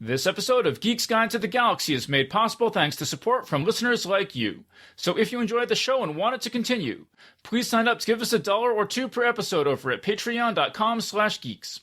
This episode of Geek's Guide to the Galaxy is made possible thanks to support from listeners like you. So if you enjoyed the show and want it to continue, please sign up to give us $1 or $2 per episode over at patreon.com/geeks.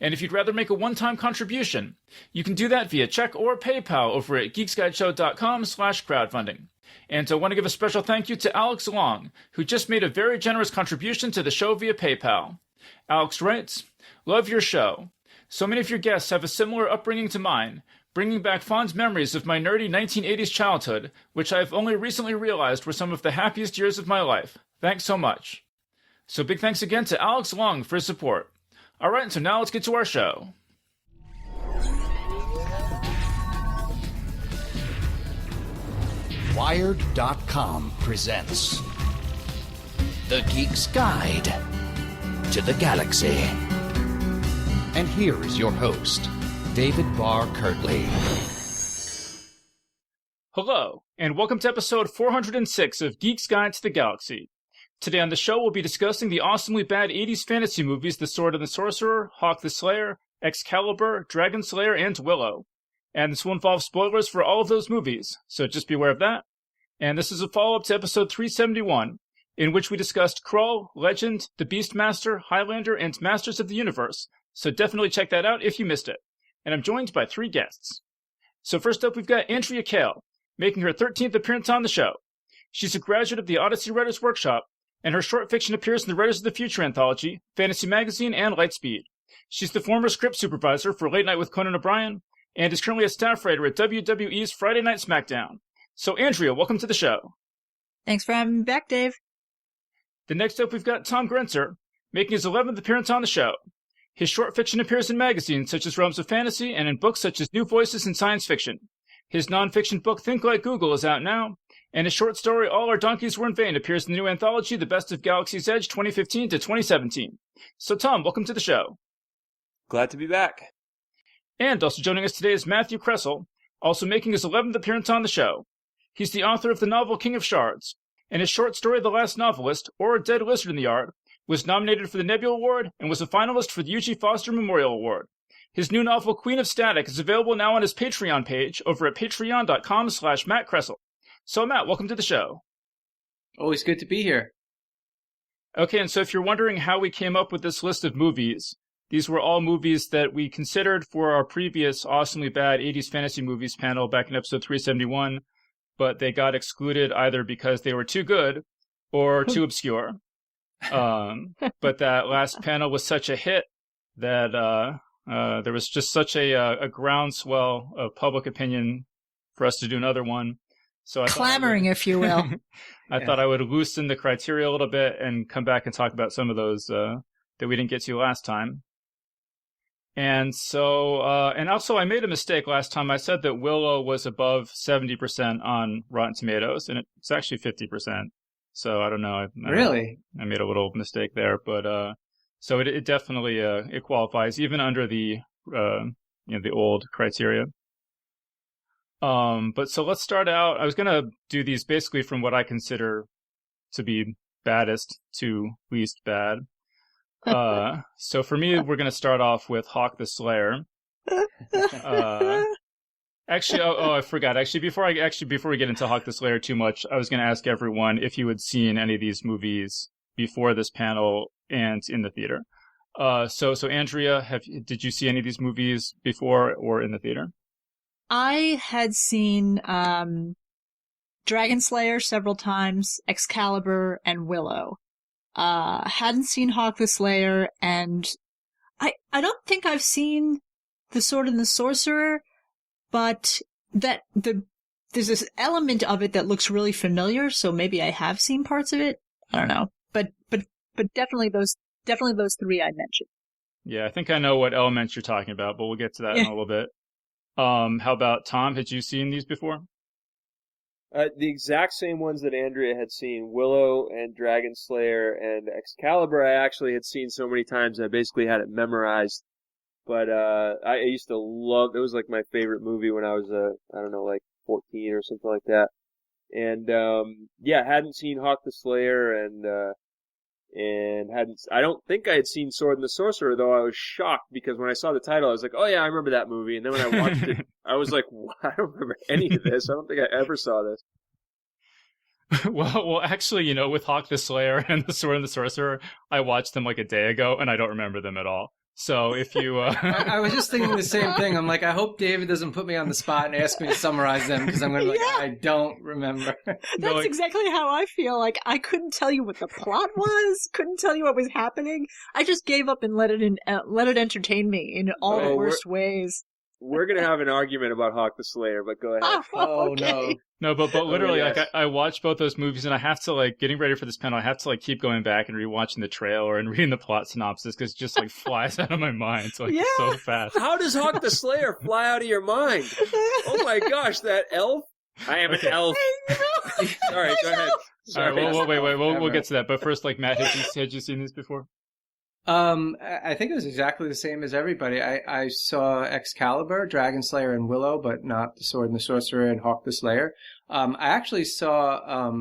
And if you'd rather make a one-time contribution, you can do that via check or PayPal over at geeksguideshow.com/crowdfunding. And I want to give a special thank you to Alex Long, who just made a very generous contribution to the show via PayPal. Alex writes, "Love your show. So many of your guests have a similar upbringing to mine, bringing back fond memories of my nerdy 1980s childhood, which I have only recently realized were some of the happiest years of my life. Thanks so much." So big thanks again to Alex Long for his support. All right, so now let's get to our show. Wired.com presents The Geek's Guide to the Galaxy. And here is your host, David Barr Kirtley. Hello, and welcome to episode 406 of Geek's Guide to the Galaxy. Today on the show, we'll be discussing the awesomely bad 80s fantasy movies The Sword and the Sorcerer, Hawk the Slayer, Excalibur, Dragonslayer, and Willow. And this will involve spoilers for all of those movies, so just be aware of that. And this is a follow-up to episode 371, in which we discussed Krull, Legend, The Beastmaster, Highlander, and Masters of the Universe, so definitely check that out if you missed it. And I'm joined by 3 guests. So first up, we've got Andrea Kail, making her 13th appearance on the show. She's a graduate of the Odyssey Writers Workshop, and her short fiction appears in the Writers of the Future anthology, Fantasy Magazine, and Lightspeed. She's the former script supervisor for Late Night with Conan O'Brien, and is currently a staff writer at WWE's Friday Night SmackDown. So Andrea, welcome to the show. Thanks for having me back, Dave. The next up, we've got Tom Gerencer, making his 11th appearance on the show. His short fiction appears in magazines such as Realms of Fantasy and in books such as New Voices in Science Fiction. His nonfiction book Think Like Google is out now, and his short story All Our Donkeys Were in Vain appears in the new anthology The Best of Galaxy's Edge 2015 to 2017. So Tom, welcome to the show. Glad to be back. And also joining us today is Matthew Kressel, also making his 11th appearance on the show. He's the author of the novel King of Shards, and his short story The Last Novelist, or A Dead Lizard in the Yard, was nominated for the Nebula Award and was a finalist for the Eugene Foster Memorial Award. His new novel, Queen of Static, is available now on his Patreon page over at patreon.com/Matt Kressel. So Matt, welcome to the show. Always good to be here. Okay, and so if you're wondering how we came up with this list of movies, these were all movies that we considered for our previous awesomely bad 80s fantasy movies panel back in episode 371, but they got excluded either because they were too good or too obscure. But that last panel was such a hit that there was just such a groundswell of public opinion for us to do another one. So Clamoring, if you will. I thought I would loosen the criteria a little bit and come back and talk about some of those that we didn't get to last time. And so, and also I made a mistake last time. I said that Willow was above 70% on Rotten Tomatoes, and it's actually 50%. So I don't know. Really? I made a little mistake there, but so it definitely it qualifies even under the the old criteria. But so let's start out. I was gonna do these basically from what I consider to be baddest to least bad. So for me, we're gonna start off with Hawk the Slayer. Actually, I forgot. Actually, before we get into Hawk the Slayer too much, I was going to ask everyone if you had seen any of these movies before this panel and in the theater. So Andrea, did you see any of these movies before or in the theater? I had seen Dragonslayer several times, Excalibur, and Willow. Hadn't seen Hawk the Slayer, and I don't think I've seen The Sword and the Sorcerer. But there's this element of it that looks really familiar, so maybe I have seen parts of it. I don't know, but definitely those 3 I mentioned. Yeah, I think I know what elements you're talking about, but we'll get to that in a little bit. How about Tom? Had you seen these before? The exact same ones that Andrea had seen, Willow and Dragonslayer and Excalibur. I actually had seen so many times I basically had it memorized. But I used to love, it was like my favorite movie when I was, I don't know, like 14 or something like that. And, hadn't seen Hawk the Slayer, and and I don't think I had seen Sword and the Sorcerer, though I was shocked because when I saw the title, I was like, oh yeah, I remember that movie. And then when I watched it, I was like, what? I don't remember any of this. I don't think I ever saw this. Well, actually, with Hawk the Slayer and the Sword and the Sorcerer, I watched them like a day ago, and I don't remember them at all. So if you... I was just thinking the same thing. I'm like, I hope David doesn't put me on the spot and ask me to summarize them, because I'm going to be like, I don't remember. That's exactly how I feel. Like, I couldn't tell you what the plot was, couldn't tell you what was happening. I just gave up and let it entertain me in all the worst ways. We're going to have an argument about Hawk the Slayer, but go ahead. Okay. No, but literally, yes. like, I watched both those movies, and I have to, like, getting ready for this panel, I have to, like, keep going back and rewatching the trailer and reading the plot synopsis, because it just, like, flies out of my mind, like, so fast. How does Hawk the Slayer fly out of your mind? Oh my gosh, that elf? I am an elf. Sorry, go ahead. Sorry. All right, wait, we'll get to that, but first, like, Matt, had you seen these before? I think it was exactly the same as everybody. I saw Excalibur, Dragonslayer, and Willow, but not the Sword and the Sorcerer and Hawk the Slayer. I actually saw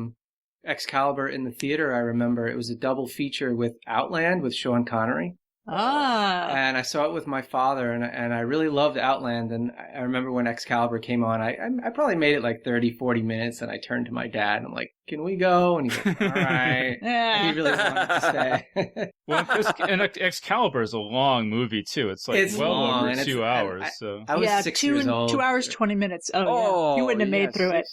Excalibur in the theater. I remember it was a double feature with Outland with Sean Connery. And I saw it with my father, and I really loved Outland. And I remember when Excalibur came on, I probably made it like 30, 40 minutes, and I turned to my dad, and I'm like, can we go? And he's like, all right. He really wanted to stay. Well, and Excalibur is a long movie, too. It's like long, over 2 hours. So I was 6 years old. 2 hours, 20 minutes. Oh, yeah. You wouldn't have made through it.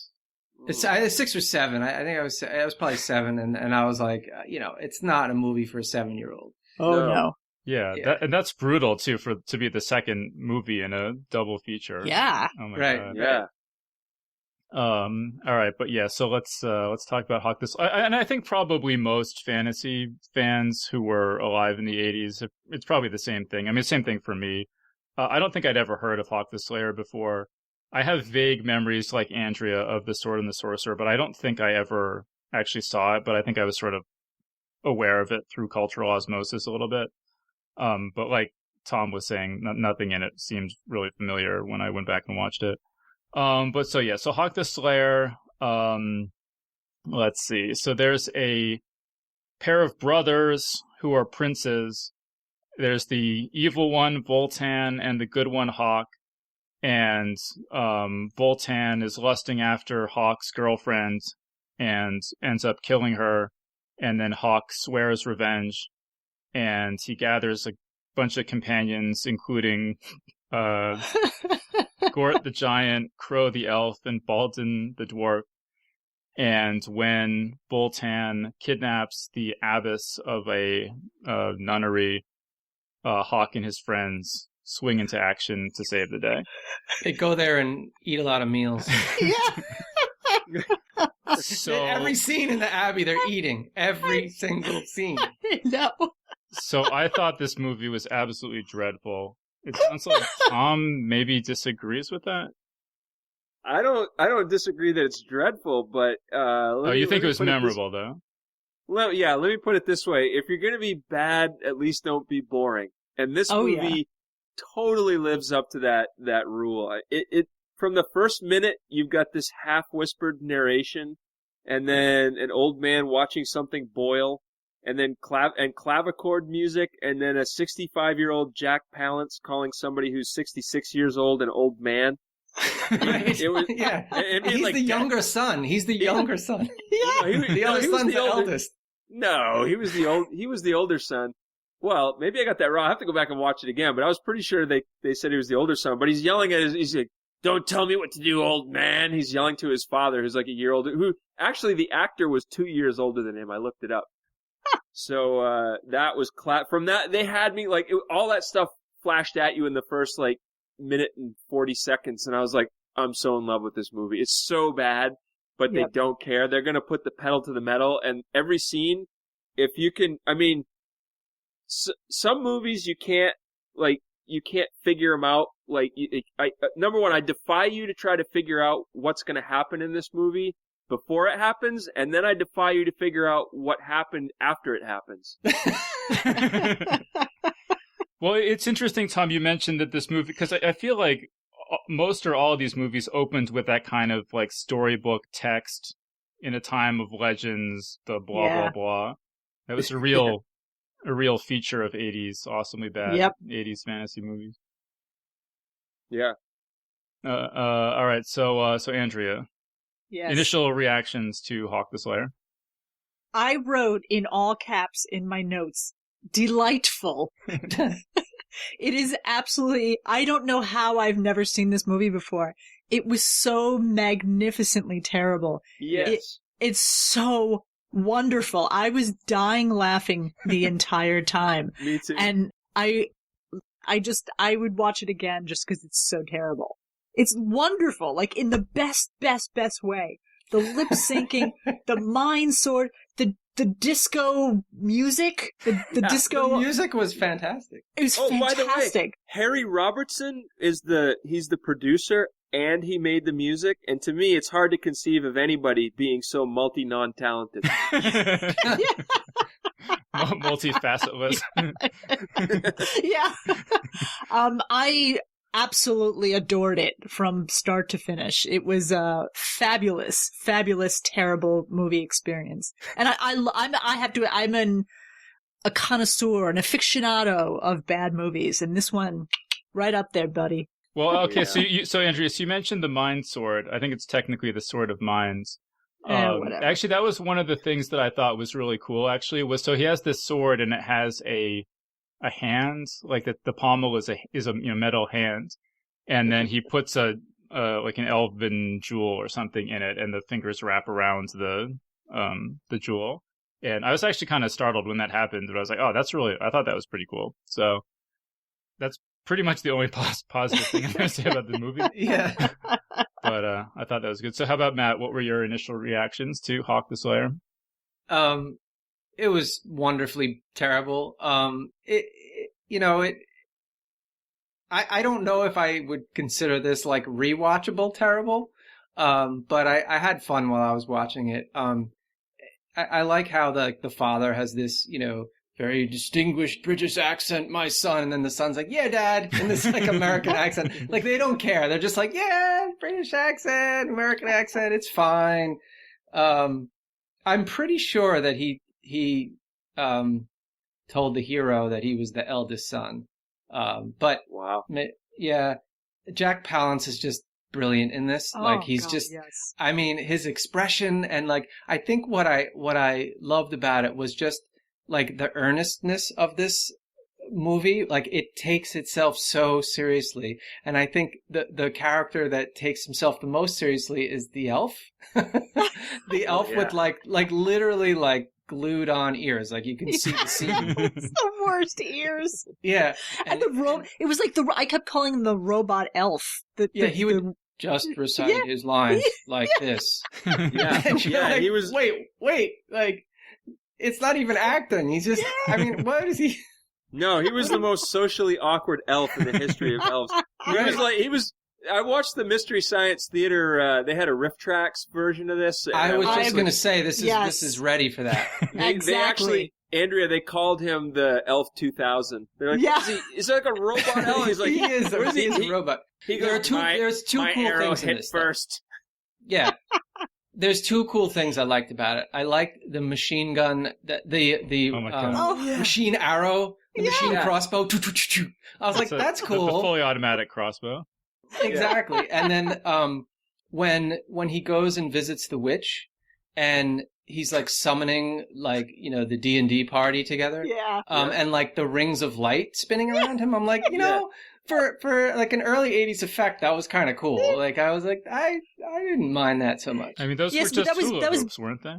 It's either 6 or 7. I think I was probably 7, and I was like, it's not a movie for a 7-year-old. Oh, no. Yeah. That's brutal too to be the second movie in a double feature. Yeah. Oh my right. God. Yeah. All right, but yeah, so let's talk about Hawk this. And I think probably most fantasy fans who were alive in the 80s, it's probably the same thing. I mean, same thing for me. I don't think I'd ever heard of Hawk the Slayer before. I have vague memories like Andrea of The Sword and the Sorcerer, but I don't think I ever actually saw it, but I think I was sort of aware of it through cultural osmosis a little bit. But like Tom was saying, nothing in it seemed really familiar when I went back and watched it. So Hawk the Slayer, let's see. So there's a pair of brothers who are princes. There's the evil one, Voltan, and the good one, Hawk. And Voltan is lusting after Hawk's girlfriend and ends up killing her. And then Hawk swears revenge. And he gathers a bunch of companions, including Gort the giant, Crow the elf, and Baldin the dwarf. And when Voltan kidnaps the abbess of a nunnery, Hawk and his friends swing into action to save the day. They go there and eat a lot of meals. Yeah. So every scene in the Abbey, they're eating. Every single scene. No. So I thought this movie was absolutely dreadful. It sounds like Tom maybe disagrees with that. I don't disagree that it's dreadful, but you think it was memorable though? Let me put it this way: if you're gonna be bad, at least don't be boring. And this movie totally lives up to that rule. It from the first minute, you've got this half-whispered narration, and then an old man watching something boil, and then clavichord music, and then a 65-year-old Jack Palance calling somebody who's 66 years old an old man. It was, he's like the younger son. He's the younger son. Yeah. The other son's the eldest. No, he was the older son. Well, maybe I got that wrong. I have to go back and watch it again, but I was pretty sure they said he was the older son. But he's yelling at he's like, "Don't tell me what to do, old man." He's yelling to his father, who's like a year older, who actually the actor was 2 years older than him. I looked it up. So, that was from that, they had me like, all that stuff flashed at you in the first like minute and 40 seconds. And I was like, I'm so in love with this movie. It's so bad, but they don't care. They're going to put the pedal to the metal, and every scene, if you can, I mean, some movies you can't figure them out. Like, number one, I defy you to try to figure out what's going to happen in this movie before it happens, and then I defy you to figure out what happened after it happens. Well, it's interesting, Tom, you mentioned that this movie, because I feel like most or all of these movies opened with that kind of like storybook text in a time of legends, the blah, blah, blah. That was a real feature of 80s awesomely bad 80s fantasy movies. Yeah. All right. So Andrea, Yes. initial reactions to Hawk the Slayer. I wrote in all caps in my notes, delightful. It is absolutely, I don't know how I've never seen this movie before. It was so magnificently terrible. Yes. It's so wonderful. I was dying laughing the entire time. Me too. And I would watch it again just because it's so terrible. It's wonderful, like in the best way. The lip syncing, the mind sword, the disco music, the disco. The music was fantastic. It was fantastic. By the way, Harry Robertson he's the producer and he made the music. And to me, it's hard to conceive of anybody being so non-talented. Multifacetless. Yeah. I absolutely adored it from start to finish. It was a fabulous, terrible movie experience. And I'm a connoisseur, an aficionado of bad movies, and this one, right up there, buddy. Well, okay, Yeah. so Andreas, you mentioned the Mind Sword. I think it's technically the Sword of Minds. Whatever. Actually, that was one of the things that I thought was really cool. Actually, was so he has this sword and it has a hand, like the pommel is a metal hand, and then he puts a like an elven jewel or something in it, and the fingers wrap around the jewel. And I was actually kind of startled when that happened, but I was like, oh, I thought that was pretty cool. So that's pretty much the only positive thing I'm going to say about the movie. Yeah. But I thought that was good. So how about Matt? What were your initial reactions to Hawk the Slayer? It was wonderfully terrible. I don't know if I would consider this like rewatchable terrible. But I had fun while I was watching it. I like how the father has this, very distinguished British accent, my son, and then the son's like, yeah, Dad, in this like American accent. Like they don't care. They're just like, yeah, British accent, American accent, it's fine. I'm pretty sure that he told the hero that he was the eldest son. But Wow. yeah, Jack Palance is just brilliant in this. Like he's God, just, yes. I mean, his expression and like, I think what I loved about it was just like the earnestness of this movie. Like it takes itself so seriously. And I think the character that takes himself the most seriously is the elf. The elf with like literally like glued on ears. Like you can see the scene. It's the worst ears. Yeah. And it was like I kept calling him the robot elf. He would just recite his lines like this. Yeah. And you're Yeah, like, he was. Wait, like, it's not even acting. He's just, I mean, what is he? No, he was the most socially awkward elf in the history of elves. I watched the Mystery Science Theater. They had a Riff Tracks version of this. I was just going to say, this is ready for that. They actually, Andrea, they called him the Elf 2000. They're like, Yeah. is that like a robot elf? He's like, he is a robot. He goes, There's two my cool arrow things in hit this. first. Yeah. There's two cool things I liked about it. I liked the machine gun, the Oh my God. machine arrow, the machine crossbow. I was like, that's cool. The fully automatic crossbow. Exactly. And then when he goes and visits the witch and he's like summoning like, the D&D party together. Yeah. And like the rings of light spinning around him. I'm like, for like an early 80s effect, that was kind of cool. Like I was like, I didn't mind that so much. I mean, those Yes, were but just that hula was- hoops, weren't they?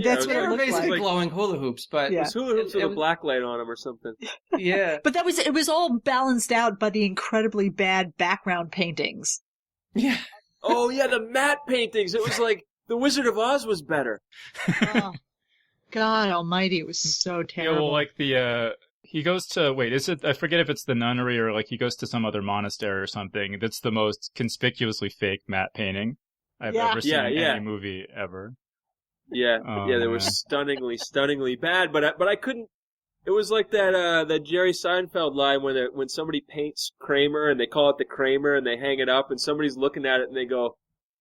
That's Yeah, what They it were looked basically like. glowing hula hoops, but Yeah. It was hula hoops with It a was- black light on them or something. yeah. But it was all balanced out by the incredibly bad background paintings. Yeah. Oh yeah, the matte paintings. It was like The Wizard of Oz was better. Oh, God almighty, it was so Yeah, terrible. well, like he goes to, I forget if it's the nunnery or like he goes to some other monastery or something. That's the most conspicuously fake matte painting I've Yeah. ever seen in Yeah. any movie ever. Yeah, Oh, yeah, they were man. stunningly bad. But I couldn't. It was like that Jerry Seinfeld line when somebody paints Kramer and they call it the Kramer and they hang it up and somebody's looking at it and they go,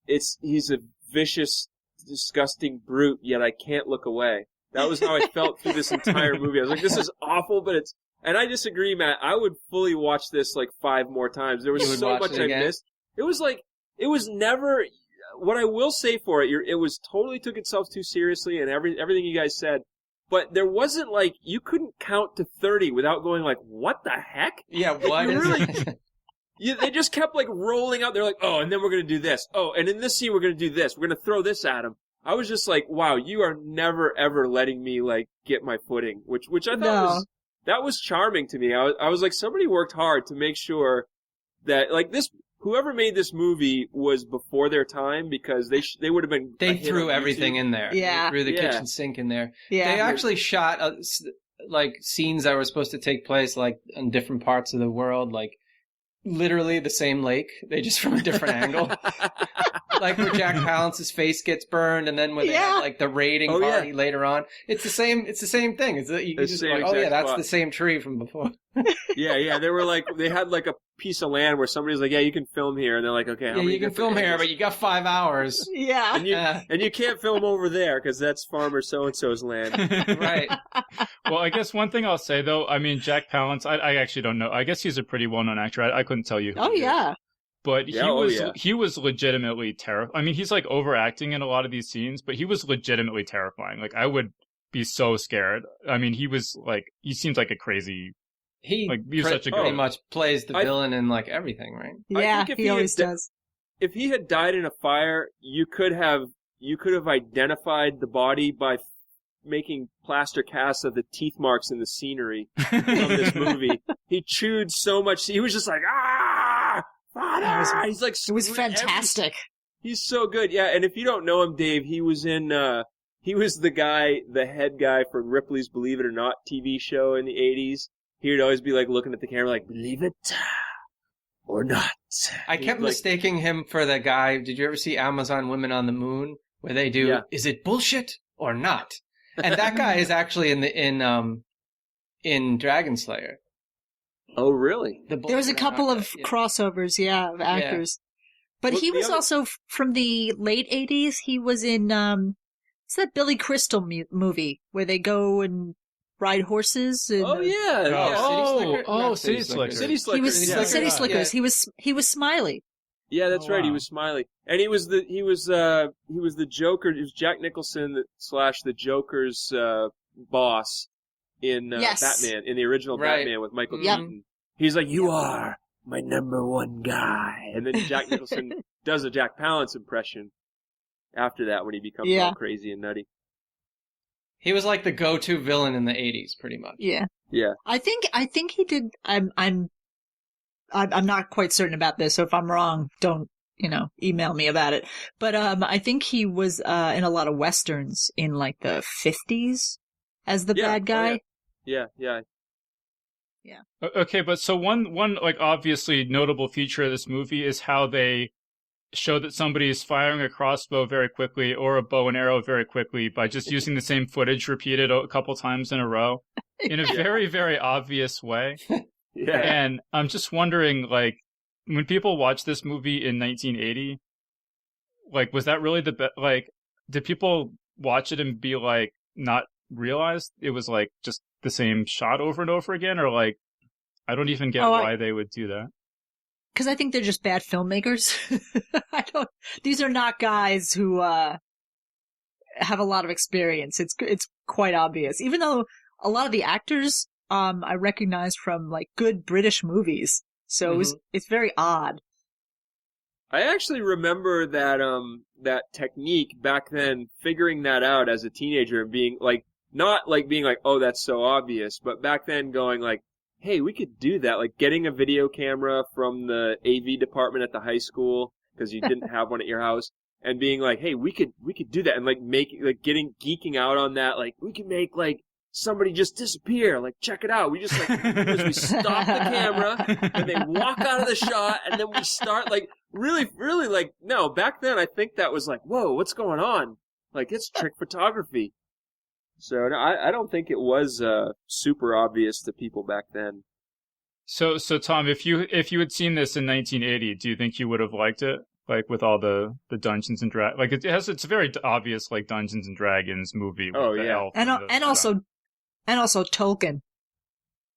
he's a vicious, disgusting brute. Yet I can't look away. That was how I felt through this entire movie. I was like, this is awful, but it's... And I disagree, Matt. I would fully watch this like 5 more times. There was so much I missed. It was like, it was never... What I will say for it, it was totally took itself too seriously and everything you guys said. But there wasn't like, you couldn't count to 30 without going like, what the heck? Yeah, what is it? They just kept like rolling out. They're like, oh, and then we're going to do this. Oh, and in this scene we're going to do this. We're going to throw this at him. I was just like, wow, you are never ever letting me like get my footing, which I thought was charming to me. I was like, somebody worked hard to make sure that like this, whoever made this movie was before their time, because they would have been. They threw everything in there. Yeah, they threw the kitchen sink in there. Yeah, they actually shot like scenes that were supposed to take place like in different parts of the world, like literally the same lake. They just from a different angle. Like where Jack Palance's face gets burned, and then when they have like the raiding party later on, it's the same. It's the same thing. It's you just like, oh yeah, that's the same tree from before. Yeah. They were like, they had like a piece of land where somebody's like, yeah, you can film here, and they're like, okay, you can film here, but you got 5 hours. Yeah, and you can't film over there because that's farmer so and so's land. Right. Well, I guess one thing I'll say though, I mean, Jack Palance, I actually don't know. I guess he's a pretty well-known actor. I couldn't tell you. Oh yeah. But he was legitimately terrifying. I mean, he's like overacting in a lot of these scenes, but he was legitimately terrifying. Like I would be so scared. I mean, he seems like a crazy. He's such a good. Pretty much plays the villain in like everything, right? Yeah, he always does. If he had died in a fire, you could have identified the body by making plaster casts of the teeth marks in the scenery from this movie. He chewed so much. He was just like, ah! Father! He's like, it was fantastic. He's so good. Yeah, and if you don't know him, Dave, he was in, he was the head guy for Ripley's Believe It or Not TV show in the 80s. He would always be like looking at the camera like, believe it or not. I kept mistaking him for the guy. Did you ever see Amazon Women on the Moon? Where they do, is it bullshit or not? And that guy is actually in Dragonslayer. Oh, really? There was a couple of crossovers, of actors. But he was also from the late 80s. He was in, it's that Billy Crystal movie where they go and ride horses. And, City Slickers. City Slickers. He was City Slickers. Yeah. He was Smiley. Yeah, that's right. He was Smiley, and he was the Joker. It was Jack Nicholson / the Joker's boss in Batman, in the original Batman with Michael Keaton. He's like, you are my #1 guy, and then Jack Nicholson does a Jack Palance impression after that when he becomes all crazy and nutty. He was like the go-to villain in the 80s, pretty much. Yeah. Yeah. I think he did. I'm not quite certain about this, so if I'm wrong, don't email me about it. But I think he was in a lot of westerns in like the 50s as the bad guy. Yeah. Okay, but so one like obviously notable feature of this movie is how they show that somebody is firing a crossbow very quickly or a bow and arrow very quickly by just using the same footage repeated a couple times in a row in a very, very obvious way. Yeah. And I'm just wondering, like, when people watched this movie in 1980, like, was that really like, did people watch it and be like, not realize it was like just the same shot over and over again? Or like, I don't even get why they would do that. Because I think they're just bad filmmakers. These are not guys who have a lot of experience. It's quite obvious. Even though a lot of the actors I recognized from like good British movies. So it's very odd. I actually remember that technique back then, figuring that out as a teenager and being like, not like being like, oh, that's so obvious, but back then going like, hey, we could do that. Like getting a video camera from the AV department at the high school because you didn't have one at your house, and being like, hey, we could do that, and like geeking out on that. Like we could make like somebody just disappear. Like check it out. We just like we stop the camera and they walk out of the shot, and then we start like really like no. Back then, I think that was like, whoa, what's going on? Like it's trick photography. So no, I don't think it was super obvious to people back then. So Tom, if you had seen this in 1980, do you think you would have liked it? like with all the Dungeons and Dragons. Like it's a very obvious like Dungeons and Dragons movie. With the elf and also Tolkien.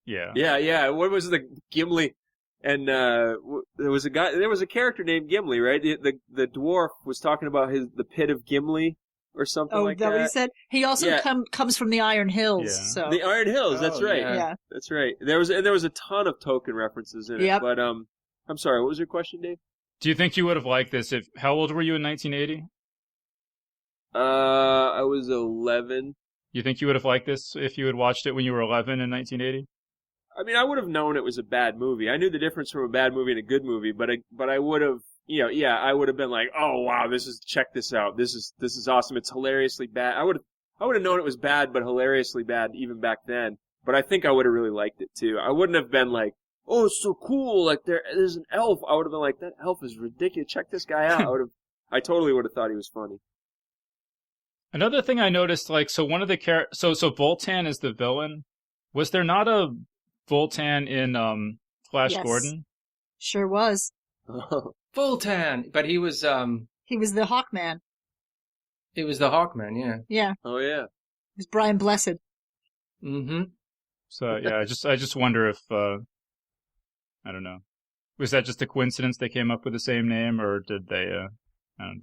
Yeah. Yeah. What was the Gimli? And there was a character named Gimli, right? The dwarf was talking about the pit of Gimli or something like that. Oh, that what he said? He also comes from the Iron Hills. Yeah. So The Iron Hills, that's right. Yeah. That's right. There was a ton of Tolkien references in it. But I'm sorry, what was your question, Dave? Do you think you would have liked this if? How old were you in 1980? I was 11. You think you would have liked this if you had watched it when you were 11 in 1980? I mean, I would have known it was a bad movie. I knew the difference from a bad movie and a good movie, but I would have, I would have been like, oh wow, check this out. This is awesome. It's hilariously bad. I would have known it was bad, but hilariously bad even back then. But I think I would have really liked it too. I wouldn't have been like, oh, it's so cool. Like there's an elf. I would have been like, that elf is ridiculous. Check this guy out. I totally would have thought he was funny. Another thing I noticed, like, so one of the so Voltan is the villain. Was there not a Voltan in Flash Gordon? Sure was. Voltan, but he was the Hawkman. He was the Hawkman, yeah. Yeah. Oh yeah. It was Brian Blessed. Mm-hmm. So yeah, I just wonder if I don't know. Was that just a coincidence they came up with the same name, or did they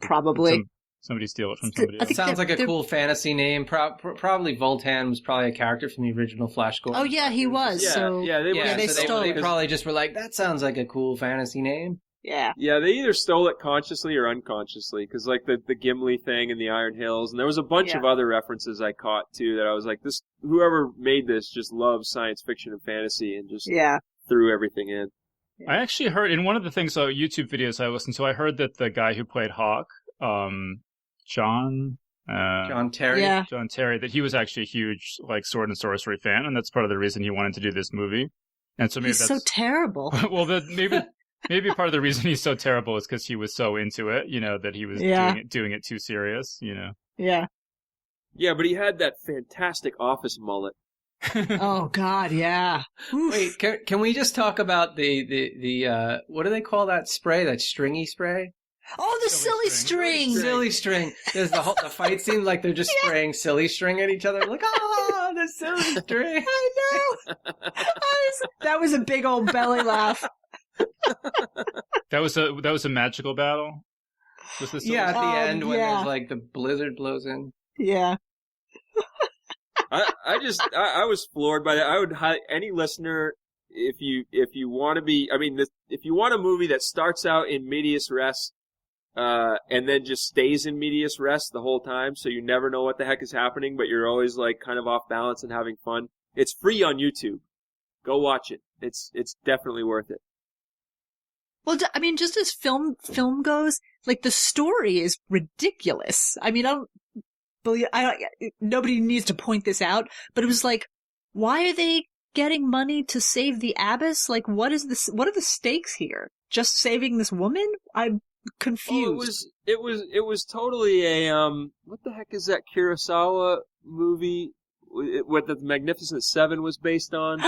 probably somebody steal it from somebody else? It sounds like a cool fantasy name. Probably Voltan was probably a character from the original Flash Gordon. Oh yeah, he was. They stole They it. probably just were like, that sounds like a cool fantasy name. Yeah. Yeah, they either stole it consciously or unconsciously, because like the Gimli thing and the Iron Hills, and there was a bunch of other references I caught too that I was like, whoever made this just loves science fiction and fantasy and just threw everything in. Yeah. I actually heard in one of the things YouTube videos I listened to, I heard that the guy who played Hawk, John Terry. Yeah. John Terry, that he was actually a huge like sword and sorcery fan, and that's part of the reason he wanted to do this movie. And so maybe he's so terrible. Well, maybe part of the reason he's so terrible is because he was so into it, that he was doing it too serious, Yeah. Yeah, but he had that fantastic Office mullet. Oh God, yeah. Wait, can we just talk about the what do they call that spray? That stringy spray? Oh, the silly string. Silly string. There's the fight scene like they're just spraying silly string at each other. Like, the silly string. I know. That was a big old belly laugh. That was a magical battle. Was this at the end when there's like the blizzard blows in. Yeah. I was floored by that. I would any listener, if you want to be, if you want a movie that starts out in medias res, and then just stays in medias res the whole time, so you never know what the heck is happening, but you're always like kind of off balance and having fun. It's free on YouTube. Go watch it. It's definitely worth it. Well, just as film goes, like the story is ridiculous. Nobody needs to point this out, but it was like, why are they getting money to save the abbess? Like, what are the stakes here? Just saving this woman? I'm confused. It was totally a what the heck is that Kurosawa movie? What the Magnificent Seven was based on?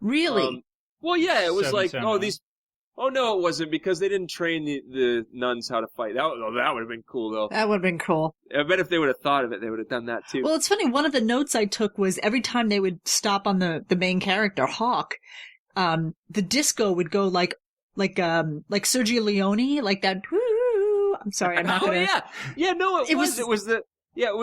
Really? Well, yeah, it was Seven like Samurai. Oh no, it wasn't, because they didn't train the nuns how to fight. That would have been cool though. That would have been cool. I bet if they would have thought of it, they would have done that too. Well, it's funny. One of the notes I took was every time they would stop on the main character Hawk, the disco would go like Sergio Leone, like that. Woo! I'm sorry, I'm not gonna. Oh yeah. No, it was the little. It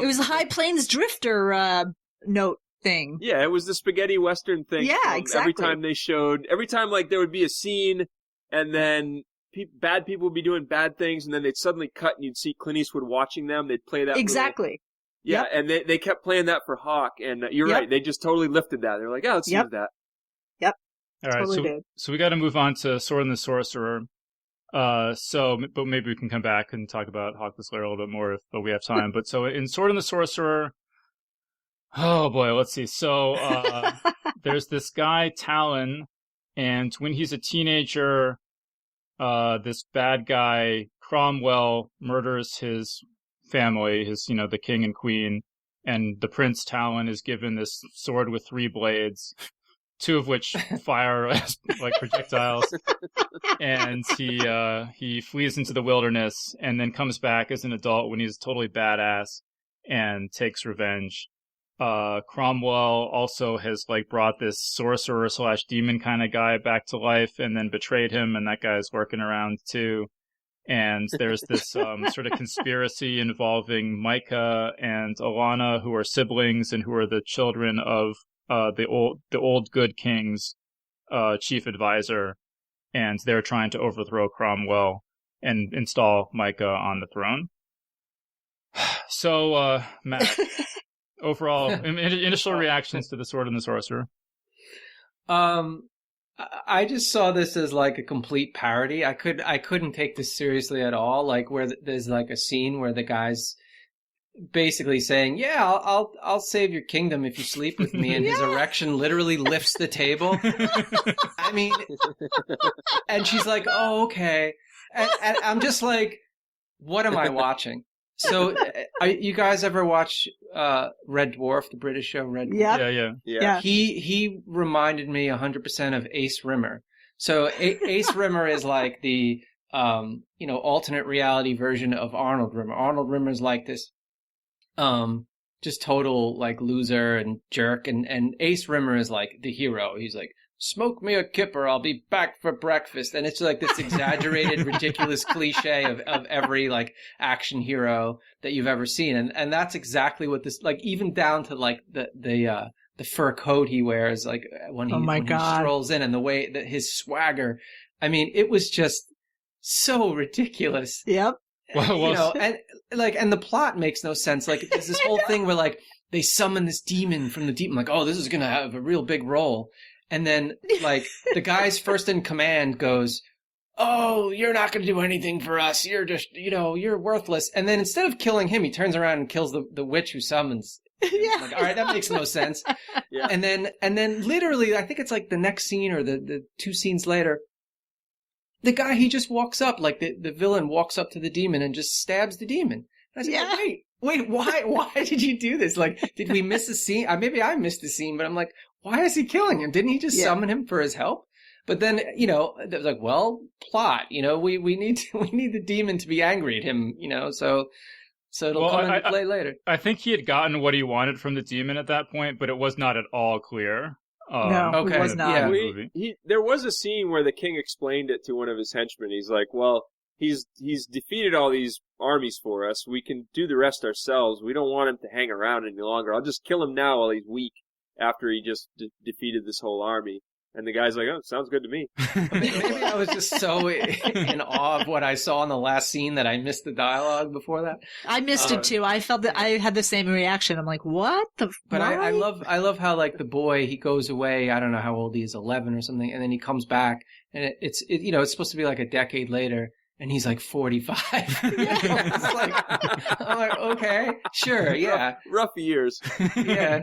was the High Plains Drifter note thing. Yeah, it was the spaghetti western thing. Yeah, exactly. Every time like there would be a scene, and then bad people would be doing bad things, and then they'd suddenly cut, and you'd see Clint Eastwood watching them. They'd play that exactly. Yeah, and they kept playing that for Hawk, and you're right. They just totally lifted that. They're like, let's use that. Yep. All right, totally so we got to move on to Sword and the Sorcerer. But maybe we can come back and talk about Hawk the Slayer a little bit more if we have time. But so in Sword and the Sorcerer, oh boy, let's see. So there's this guy Talon, and when he's a teenager, this bad guy Cromwell murders his family, the king and queen, and the Prince Talon is given this sword with 3 blades two of which fire like projectiles. And he flees into the wilderness and then comes back as an adult when he's totally badass and takes revenge. Cromwell also has like brought this sorcerer / demon kind of guy back to life and then betrayed him, and that guy's lurking around too. And there's this sort of conspiracy involving Micah and Alana, who are siblings and who are the children of the old good king's chief advisor, and they're trying to overthrow Cromwell and install Micah on the throne. So, Matt, overall, initial reactions to The Sword and the Sorcerer? I just saw this as like a complete parody. I couldn't take this seriously at all. Like where there's like a scene where the guy's basically saying, "Yeah, I'll save your kingdom if you sleep with me," and his erection literally lifts the table. I mean, and she's like, "Oh, okay," and I'm just like, "What am I watching?" So, you guys ever watch Red Dwarf, the British show Red Dwarf? Yeah. He reminded me 100% of Ace Rimmer. So Ace Rimmer is like the alternate reality version of Arnold Rimmer. Arnold Rimmer is like this just total like loser and jerk, and Ace Rimmer is like the hero. He's like, "Smoke me a kipper, I'll be back for breakfast." And it's like this exaggerated, ridiculous cliche of every like action hero that you've ever seen. And that's exactly what this, like, even down to like the fur coat he wears, like when he strolls in, and the way that his swagger. I mean, it was just so ridiculous. Yep. Well, and the plot makes no sense. Like there's this whole thing where like they summon this demon from the deep. I'm like, oh, this is going to have a real big role. And then, like, the guy's first in command goes, "Oh, you're not going to do anything for us. You're just, you're worthless." And then instead of killing him, he turns around and kills the witch who summons. Yeah. Like, all right, that makes no sense. Yeah. And then literally, I think it's like the next scene or the two scenes later, the guy, he just walks up, like the villain walks up to the demon and just stabs the demon. And I said, wait, why did you do this? Like, did we miss a scene? Maybe I missed the scene, but I'm like, why is he killing him? Didn't he just summon him for his help? But then, it was like, well, plot, we need the demon to be angry at him, so it'll come into play later. I think he had gotten what he wanted from the demon at that point, but it was not at all clear. No, it was not. Yeah. There was a scene where the king explained it to one of his henchmen. He's like, well, he's defeated all these armies for us. We can do the rest ourselves. We don't want him to hang around any longer. I'll just kill him now while he's weak, after he just defeated this whole army. And the guy's like, "Oh, sounds good to me." Maybe I was just so in awe of what I saw in the last scene that I missed the dialogue before that. I missed it too. I felt that I had the same reaction. I'm like, what the? But I love how like the boy, he goes away. I don't know how old he is, 11 or something, and then he comes back, and it's supposed to be like a decade later. And he's like 45. It's like, I'm like, okay, sure, yeah. Rough years. Yeah.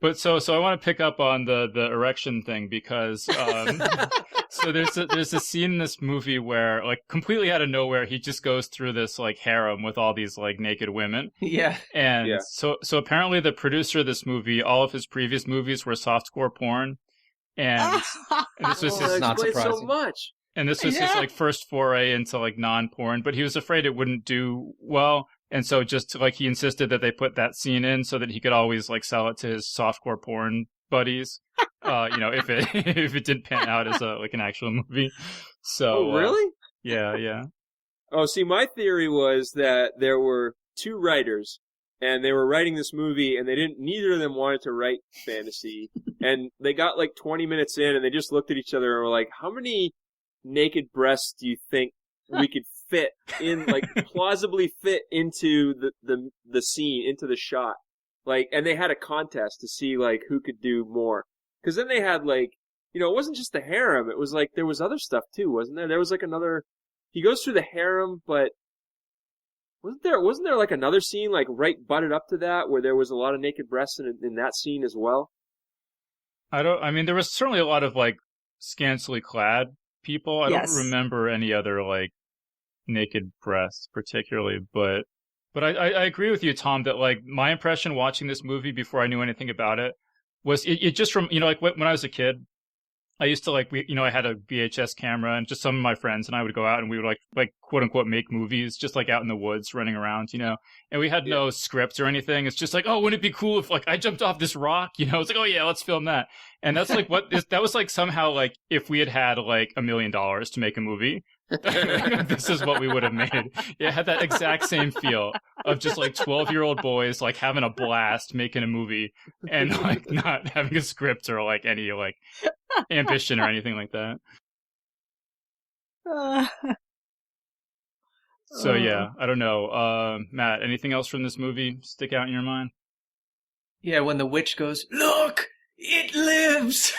But so I want to pick up on the erection thing because so there's a scene in this movie where, like, completely out of nowhere, he just goes through this like harem with all these like naked women. Yeah. And so apparently the producer of this movie, all of his previous movies were softcore porn, and this was his not surprising. So much. And this was his like first foray into like non-porn, but he was afraid it wouldn't do well, and so just like he insisted that they put that scene in so that he could always like sell it to his softcore porn buddies, if it didn't pan out as an actual movie. So really? Yeah. Oh, see, my theory was that there were two writers, and they were writing this movie, and neither of them wanted to write fantasy, and they got like 20 minutes in, and they just looked at each other and were like, "How many naked breasts do you think we could fit in, like, plausibly fit into the scene, into the shot?" Like, and they had a contest to see, like, who could do more. Because then they had, like, it wasn't just the harem, it was like, there was other stuff too, wasn't there? There was like another, he goes through the harem, but wasn't there like another scene, like, right butted up to that, where there was a lot of naked breasts in that scene as well? There was certainly a lot of, like, scantily clad people. I don't remember any other like naked breasts particularly, but I agree with you, Tom, that like my impression watching this movie before I knew anything about it was it just from, like when I was a kid, I used to I had a VHS camera, and just some of my friends and I would go out and we would like quote unquote make movies, just like out in the woods running around, and we had no scripts or anything. It's just like, oh, wouldn't it be cool if I jumped off this rock? It's like, oh yeah, let's film that. And that's like that was like somehow like if we had like $1 million to make a movie, this is what we would have made. It had that exact same feel of just like 12-year-old boys like having a blast making a movie and like not having a script or like any like ambition or anything like that. So yeah, I don't know. Matt, anything else from this movie stick out in your mind? Yeah, when the witch goes, "Look, it lives."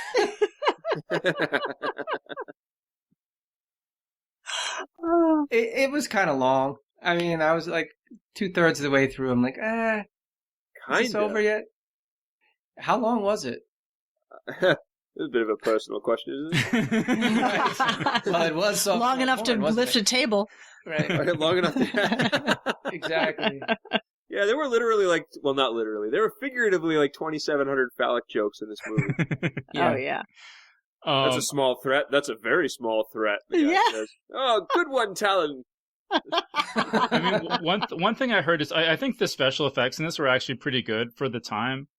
It was kind of long. I mean, I was like 2/3 of the way through. I'm like, is this over yet? How long was it? It's a bit of a personal question, isn't it? Well, it was so long enough to lift a table. Right. Long enough to... Exactly. Yeah, there were literally not literally, there were figuratively like 2,700 phallic jokes in this movie. Oh, yeah. That's a small threat. That's a very small threat. The guy says. Oh, good one, Talon. I mean, one thing I heard is I think the special effects in this were actually pretty good for the time.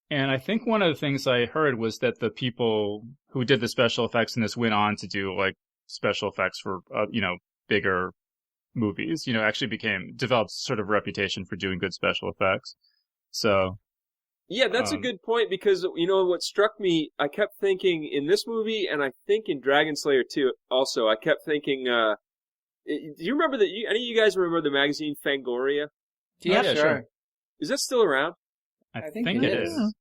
And I think one of the things I heard was that the people who did the special effects in this went on to do like special effects for, bigger movies, actually developed sort of reputation for doing good special effects. So. Yeah, that's a good point because, what struck me, I kept thinking in this movie and I think in Dragonslayer too, also, I kept thinking, do you remember any of you guys remember the magazine Fangoria? Yeah, sure. Is that still around? I think it is.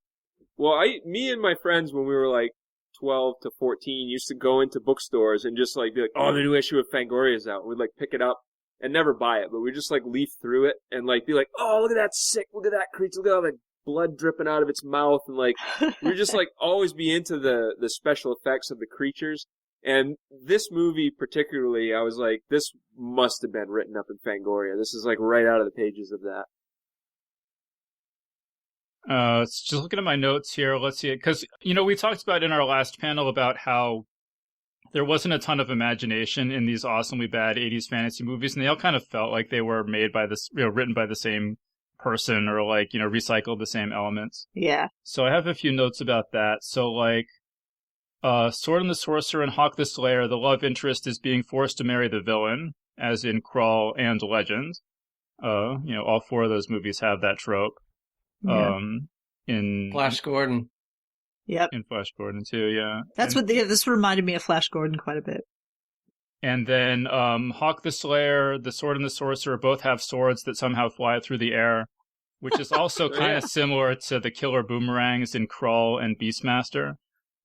Well, me and my friends, when we were like 12 to 14, used to go into bookstores and just like be like, oh, the new issue of Fangoria is out. We'd like pick it up and never buy it, but we'd just like leaf through it and like be like, oh, look at that look at that creature, look at all the blood dripping out of its mouth, and like we'd just like always be into the special effects of the creatures. And this movie particularly, I was like, this must have been written up in Fangoria. This is like right out of the pages of that. Just looking at my notes here, let's see it. Because, we talked about in our last panel about how there wasn't a ton of imagination in these awesomely bad 80s fantasy movies, and they all kind of felt like they were made by this, written by the same person or like, recycled the same elements. Yeah. So I have a few notes about that. So like, Sword and the Sorcerer and Hawk the Slayer, the love interest is being forced to marry the villain, as in Crawl and Legend. All four of those movies have that trope. Yeah. In Flash Gordon. Yep. In Flash Gordon too, yeah. This reminded me of Flash Gordon quite a bit. And then Hawk the Slayer, the Sword and the Sorcerer both have swords that somehow fly through the air, which is also kind of similar to the killer boomerangs in Crawl and Beastmaster.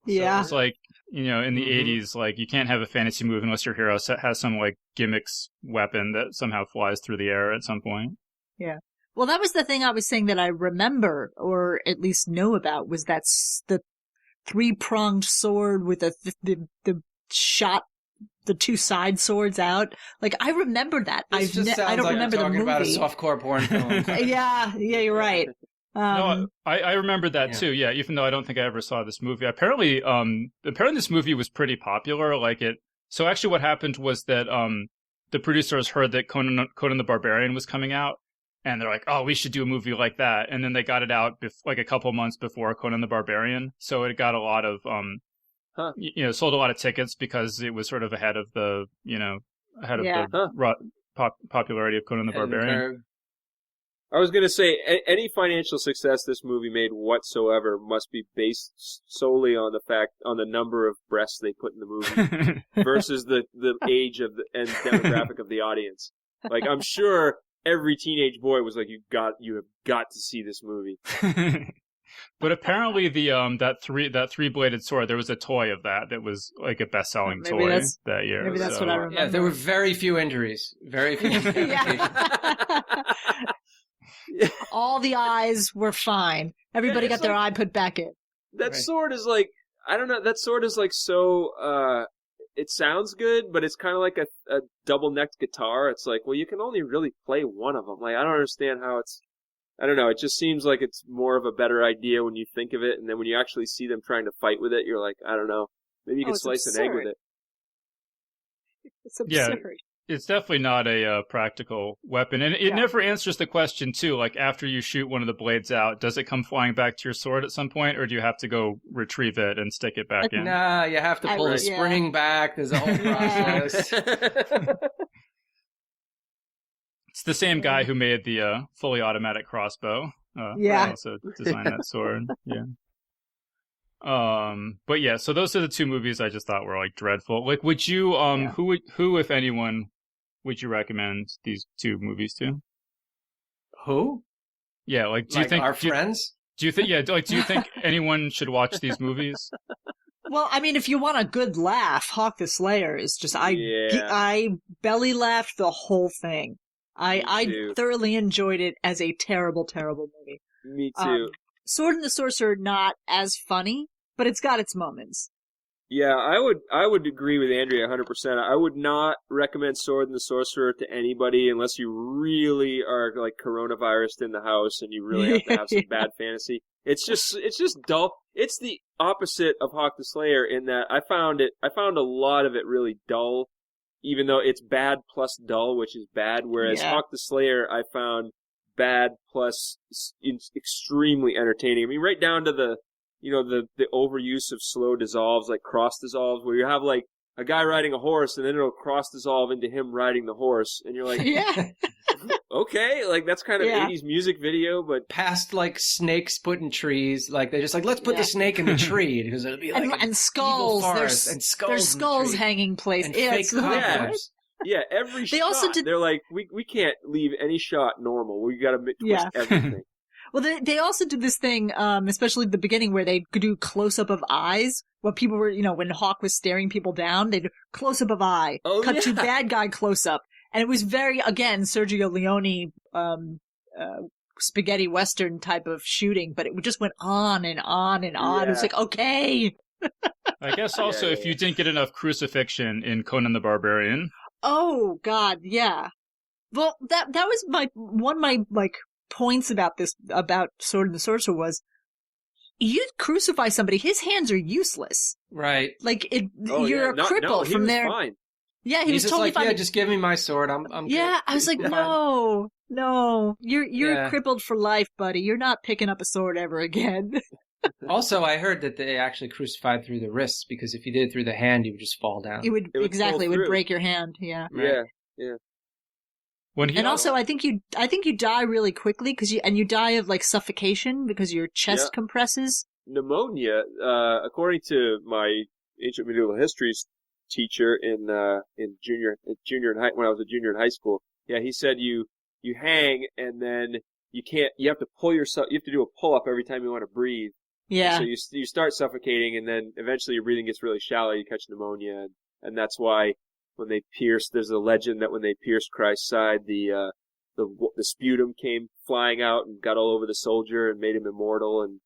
Yeah. So it's like, in the 80s, like you can't have a fantasy movie unless your hero has some like gimmicks weapon that somehow flies through the air at some point. Yeah. Well, that was the thing I was saying that I remember, or at least know about, was that's the 3-pronged sword with the shot, the 2 side swords out. Like, I remember that. I don't remember the movie. About a softcore porn film. Yeah, you're right. No, I remember that too. Yeah, even though I don't think I ever saw this movie. Apparently this movie was pretty popular. So actually, what happened was that the producers heard that Conan the Barbarian was coming out. And they're like, oh, we should do a movie like that. And then they got it out like a couple months before Conan the Barbarian. So it got a lot of, sold a lot of tickets because it was sort of ahead of the, popularity of Conan the Barbarian. I was going to say, any financial success this movie made whatsoever must be based solely on the number of breasts they put in the movie versus the age and demographic of the audience. Like, I'm sure every teenage boy was like, you have got to see this movie. But apparently that 3-bladed sword, there was a toy of that was like a best-selling toy that year. Maybe that's what I remember. Yeah, there were very few injuries. Very few injuries. All the eyes were fine. Everybody got their eye put back in. That sword is like, I don't know, that sword is like so, it sounds good, but it's kind of like a double-necked guitar. It's like, well, you can only really play one of them. Like, I don't understand how it's I don't know. It just seems like it's more of a better idea when you think of it, and then when you actually see them trying to fight with it, you're like, I don't know. Maybe you could slice an egg with it. It's absurd. It's definitely not a practical weapon. And it never answers the question, too, like after you shoot one of the blades out, does it come flying back to your sword at some point, or do you have to go retrieve it and stick it back in? Nah, you have to pull the spring back. There's a whole process. It's the same guy who made the fully automatic crossbow. Also designed that sword. Yeah. But yeah, so those are the two movies I just thought were like dreadful. Like, would you, who, if anyone, would you recommend these two movies to? Who? Yeah, like, do you think our friends? Do you think? Yeah, like, do you think anyone should watch these movies? Well, I mean, if you want a good laugh, Hawk the Slayer is just I belly laughed the whole thing. I thoroughly enjoyed it as a terrible, terrible movie. Me too. Sword and the Sorcerer, not as funny, but it's got its moments. Yeah, I would agree with Andrea 100%. I would not recommend Sword and the Sorcerer to anybody unless you really are like coronavirus in the house and you really have to have some bad fantasy. It's just dull. It's the opposite of Hawk the Slayer in that I found a lot of it really dull, even though it's bad plus dull, which is bad. Whereas Hawk the Slayer, I found bad plus extremely entertaining. I mean, right down to the overuse of slow dissolves, like cross dissolves, where you have like a guy riding a horse and then it'll cross dissolve into him riding the horse, and you're like, okay, like that's kind of 80s music video, but past like snakes put in trees, like they're just like, let's put the snake in the tree because it'll be like and skulls, there's skulls hanging places, fake cobwebs. Yeah, every shot, they're like, we can't leave any shot normal. We got to twist everything. Well, they also did this thing, especially at the beginning, where they could do close-up of eyes. When people were, when Hawk was staring people down, they'd do close-up of eye, cut to bad guy close-up. And it was very, again, Sergio Leone, spaghetti western type of shooting, but it just went on and on and on. Yeah. It was like, okay. I guess also if you didn't get enough crucifixion in Conan the Barbarian. Oh, God, yeah. Well, that was one of my points about Sword and the Sorcerer was, you crucify somebody, his hands are useless. Right. Like, you're a cripple from there. Fine. Yeah, he was totally fine. Yeah, just give me my sword. I'm yeah, good. I was like, no. You're crippled for life, buddy. You're not picking up a sword ever again. Also, I heard that they actually crucified through the wrists, because if you did it through the hand, you would just fall down. It would break your hand. Yeah. Right. Yeah. Also, I think you die really quickly because you die of like suffocation because your chest compresses. Pneumonia, according to my ancient medieval histories teacher in junior when I was a junior in high school. Yeah, he said you hang and then you have to pull yourself. You have to do a pull up every time you want to breathe. Yeah. So you start suffocating, and then eventually your breathing gets really shallow. You catch pneumonia, and that's why when they pierced, there's a legend that when they pierced Christ's side, the sputum came flying out and got all over the soldier and made him immortal, and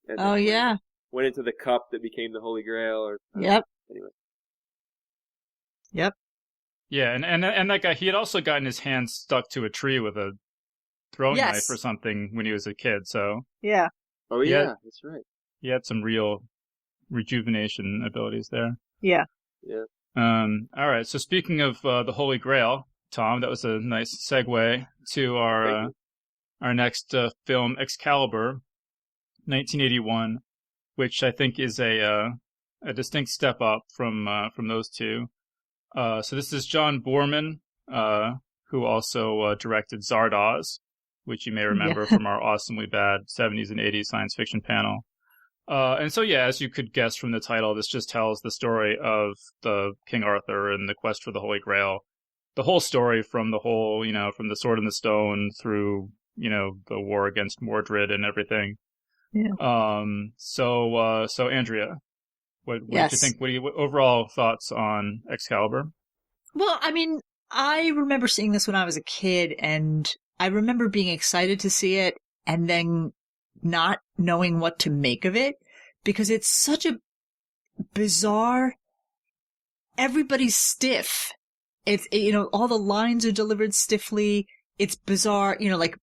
went into the cup that became the Holy Grail. Anyway. Yep. Yeah, and that guy, he had also gotten his hand stuck to a tree with a throwing knife or something when he was a kid. So yeah. Oh yeah, that's right. He had some real rejuvenation abilities there. Yeah. Yeah. All right. So speaking of the Holy Grail, Tom, that was a nice segue to our next film, Excalibur, 1981, which I think is a distinct step up from those two. So this is John Boorman, who also directed Zardoz, which you may remember from our awesomely bad 70s and 80s science fiction panel. And so, as you could guess from the title, this just tells the story of the King Arthur and the quest for the Holy Grail. The whole story from from the Sword and the Stone through, the war against Mordred and everything. Yeah. So Andrea, what do you think? What overall thoughts on Excalibur? Well, I mean, I remember seeing this when I was a kid, and I remember being excited to see it, and then not knowing what to make of it, because it's such a bizarre, everybody's stiff. It's, all the lines are delivered stiffly. It's bizarre. Like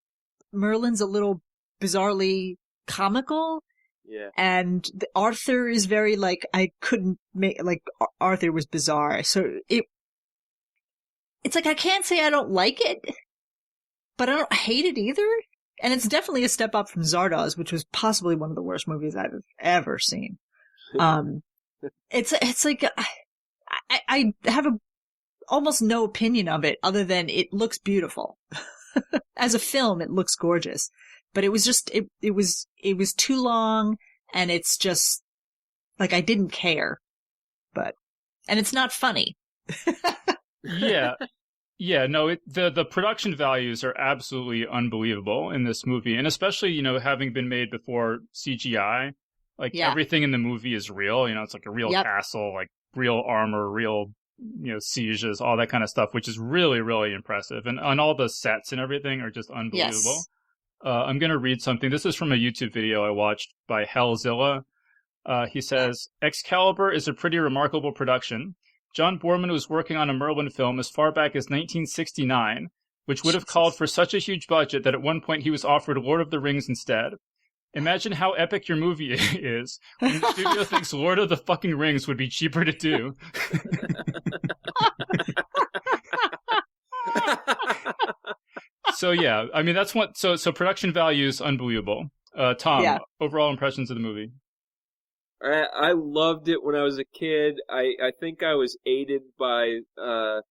Merlin's a little bizarrely comical. Yeah. And Arthur is very, like, I couldn't make, like, Arthur was bizarre. So it's like, I can't say I don't like it, but I don't hate it either. And it's definitely a step up from Zardoz, which was possibly one of the worst movies I've ever seen. It's like, I have almost no opinion of it other than it looks beautiful. As a film, it looks gorgeous. But it was just, it was too long, and it's just, like, I didn't care. And it's not funny. Yeah. Yeah, no, the production values are absolutely unbelievable in this movie. And especially, having been made before CGI, like everything in the movie is real. It's like a real castle, like real armor, real, sieges, all that kind of stuff, which is really, really impressive. And all the sets and everything are just unbelievable. Yes. I'm going to read something. This is from a YouTube video I watched by Hellzilla. He says, Excalibur is a pretty remarkable production. John Boorman was working on a Merlin film as far back as 1969, which would have called for such a huge budget that at one point he was offered Lord of the Rings instead. Imagine how epic your movie is when the studio thinks Lord of the fucking Rings would be cheaper to do. So yeah, I mean that's what. So production value is unbelievable. Tom, overall impressions of the movie. I loved it when I was a kid. I think I was aided by the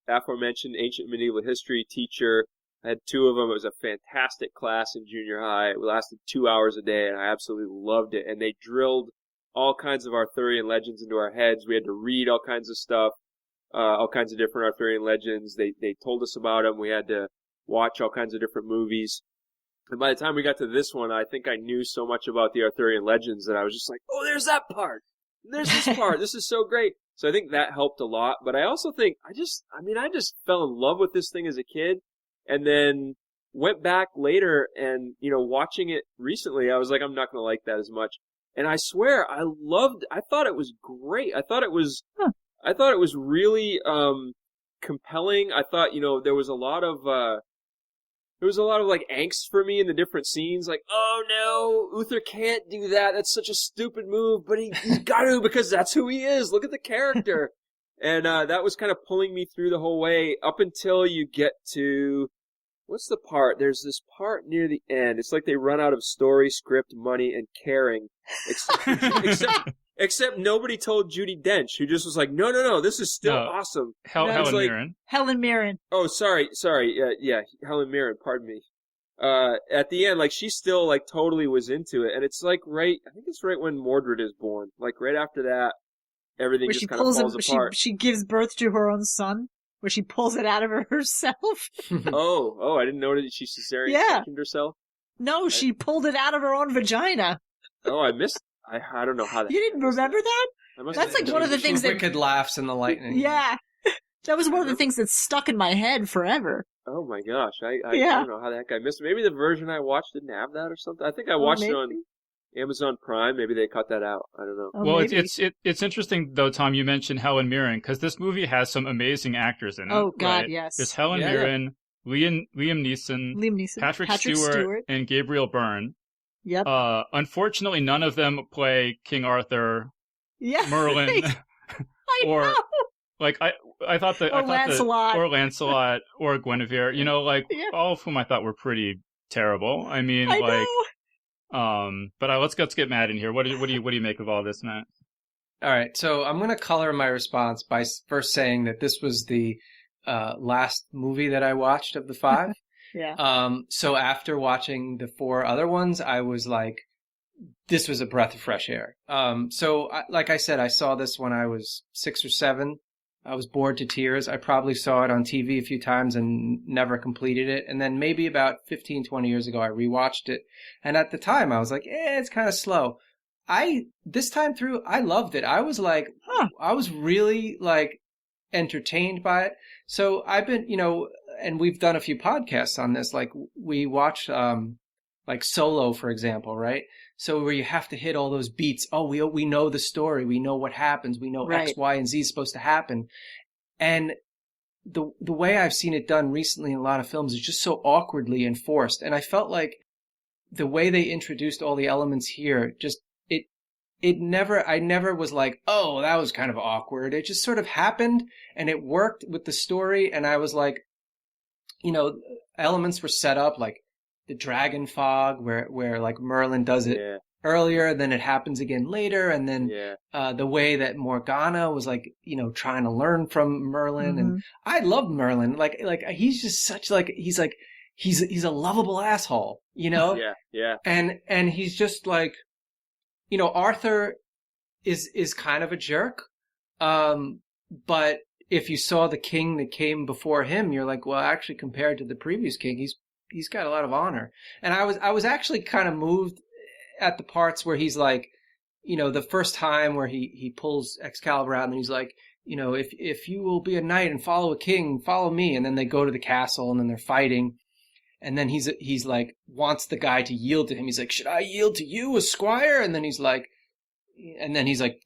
aforementioned ancient medieval history teacher. I had two of them. It was a fantastic class in junior high. It lasted 2 hours a day, and I absolutely loved it. And they drilled all kinds of Arthurian legends into our heads. We had to read all kinds of stuff, all kinds of different Arthurian legends. They told us about them. We had to watch all kinds of different movies. And by the time we got to this one, I think I knew so much about the Arthurian legends that I was just like, oh, there's that part. There's this part. This is so great. So I think that helped a lot. But I also think I just fell in love with this thing as a kid, and then went back later and, watching it recently, I was like, I'm not going to like that as much. And I swear, I thought it was great. I thought it was really, compelling. I thought, there was a lot of like angst for me in the different scenes. Like, oh no, Uther can't do that. That's such a stupid move, but he's got to because that's who he is. Look at the character. And that was kind of pulling me through the whole way up until you get to, what's the part? There's this part near the end. It's like they run out of story, script, money, and caring. Except nobody told Judi Dench, who just was like, no, this is still awesome. Helen Mirren. Helen Mirren. Oh, sorry. Yeah, Helen Mirren, pardon me. At the end, like, she still, like, totally was into it. And it's like I think it's right when Mordred is born. Like, right after that, everything just kind of falls apart. She gives birth to her own son, where she pulls it out of herself. Oh, I didn't know that she cesarean sectioned herself. No, she pulled it out of her own vagina. Oh, I missed. I don't know how that. You didn't remember that? That's like one of the things that wicked laughs in the lightning. Yeah, that was one of the things that stuck in my head forever. Oh my gosh, I don't know how the heck I missed it. Maybe the version I watched didn't have that or something. I think I watched it on Amazon Prime. Maybe they cut that out. I don't know. Well, it's interesting though, Tom. You mentioned Helen Mirren because this movie has some amazing actors in it. Oh God, right? yes. There's Helen Mirren, Liam Neeson, Patrick Stewart, and Gabriel Byrne. Yep. Unfortunately, none of them play King Arthur, Merlin, I know. Like I thought that or Lancelot or Guinevere. All of whom I thought were pretty terrible. I mean, but let's get Matt in here. What do you make of all this, Matt? All right, so I'm going to color my response by first saying that this was the last movie that I watched of the 5. Yeah. So after watching the 4 other ones, I was like, this was a breath of fresh air. Like I said, I saw this when I was 6 or 7. I was bored to tears. I probably saw it on TV a few times and never completed it. And then maybe about 15, 20 years ago, I rewatched it. And at the time, I was like, it's kind of slow. This time through, I loved it. I was like, I was really like entertained by it. So I've been, and we've done a few podcasts on this. Like we watched, like Solo, for example, right? So where you have to hit all those beats. Oh, we know the story. We know what happens. We know X, Y, and Z is supposed to happen. And the way I've seen it done recently in a lot of films is just so awkwardly enforced. And I felt like the way they introduced all the elements here, just I never was like, oh, that was kind of awkward. It just sort of happened and it worked with the story. And I was like, elements were set up like the dragon fog where like Merlin does it earlier, then it happens again later. And then, the way that Morgana was like, trying to learn from Merlin. Mm-hmm. And I loved Merlin. Like he's just such like, he's a lovable asshole, Yeah, yeah. And he's just like, Arthur is kind of a jerk. But if you saw the king that came before him, you're like, well, actually compared to the previous king, he's got a lot of honor. And I was actually kind of moved at the parts where he's like, the first time where he pulls Excalibur out and he's like, if you will be a knight and follow a king, follow me. And then they go to the castle and then they're fighting. And then he's like, wants the guy to yield to him. He's like, should I yield to you, a squire? And then he's like,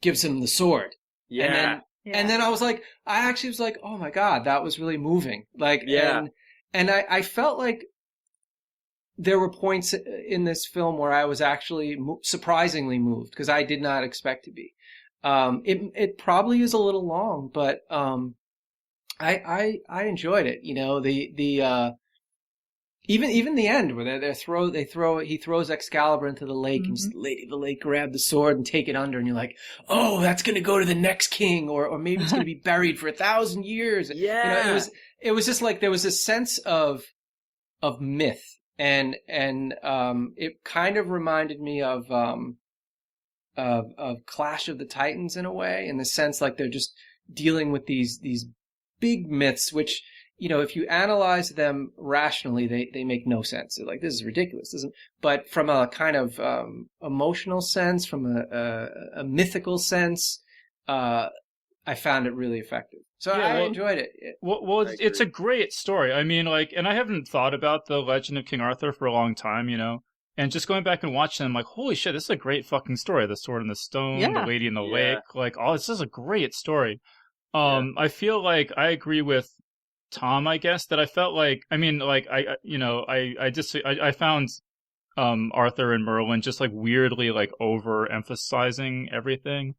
gives him the sword. Yeah. And then I actually was like, oh my God, that was really moving. Like, yeah. And I felt like there were points in this film where I was actually surprisingly moved because I did not expect to be. It probably is a little long, but, I enjoyed it. Even the end where he throws Excalibur into the lake and just the lady of the lake grab the sword and take it under and you're like, oh, that's going to go to the next king or maybe it's going to be buried for 1,000 years. Yeah. It was just like there was a sense of myth and it kind of reminded me of Clash of the Titans in a way, in the sense like they're just dealing with these big myths which, if you analyze them rationally, they make no sense. They're like, this is ridiculous. But from a kind of emotional sense, from a mythical sense, I found it really effective. So I enjoyed it. Well, it's a great story. I mean, like, and I haven't thought about the Legend of King Arthur for a long time, and just going back and watching them, like, holy shit, this is a great fucking story. The Sword in the Stone, the Lady in the Lake, like, this is a great story. I feel like I agree with Tom, I guess, that I felt like, I mean, like, I found Arthur and Merlin just like weirdly like overemphasizing everything.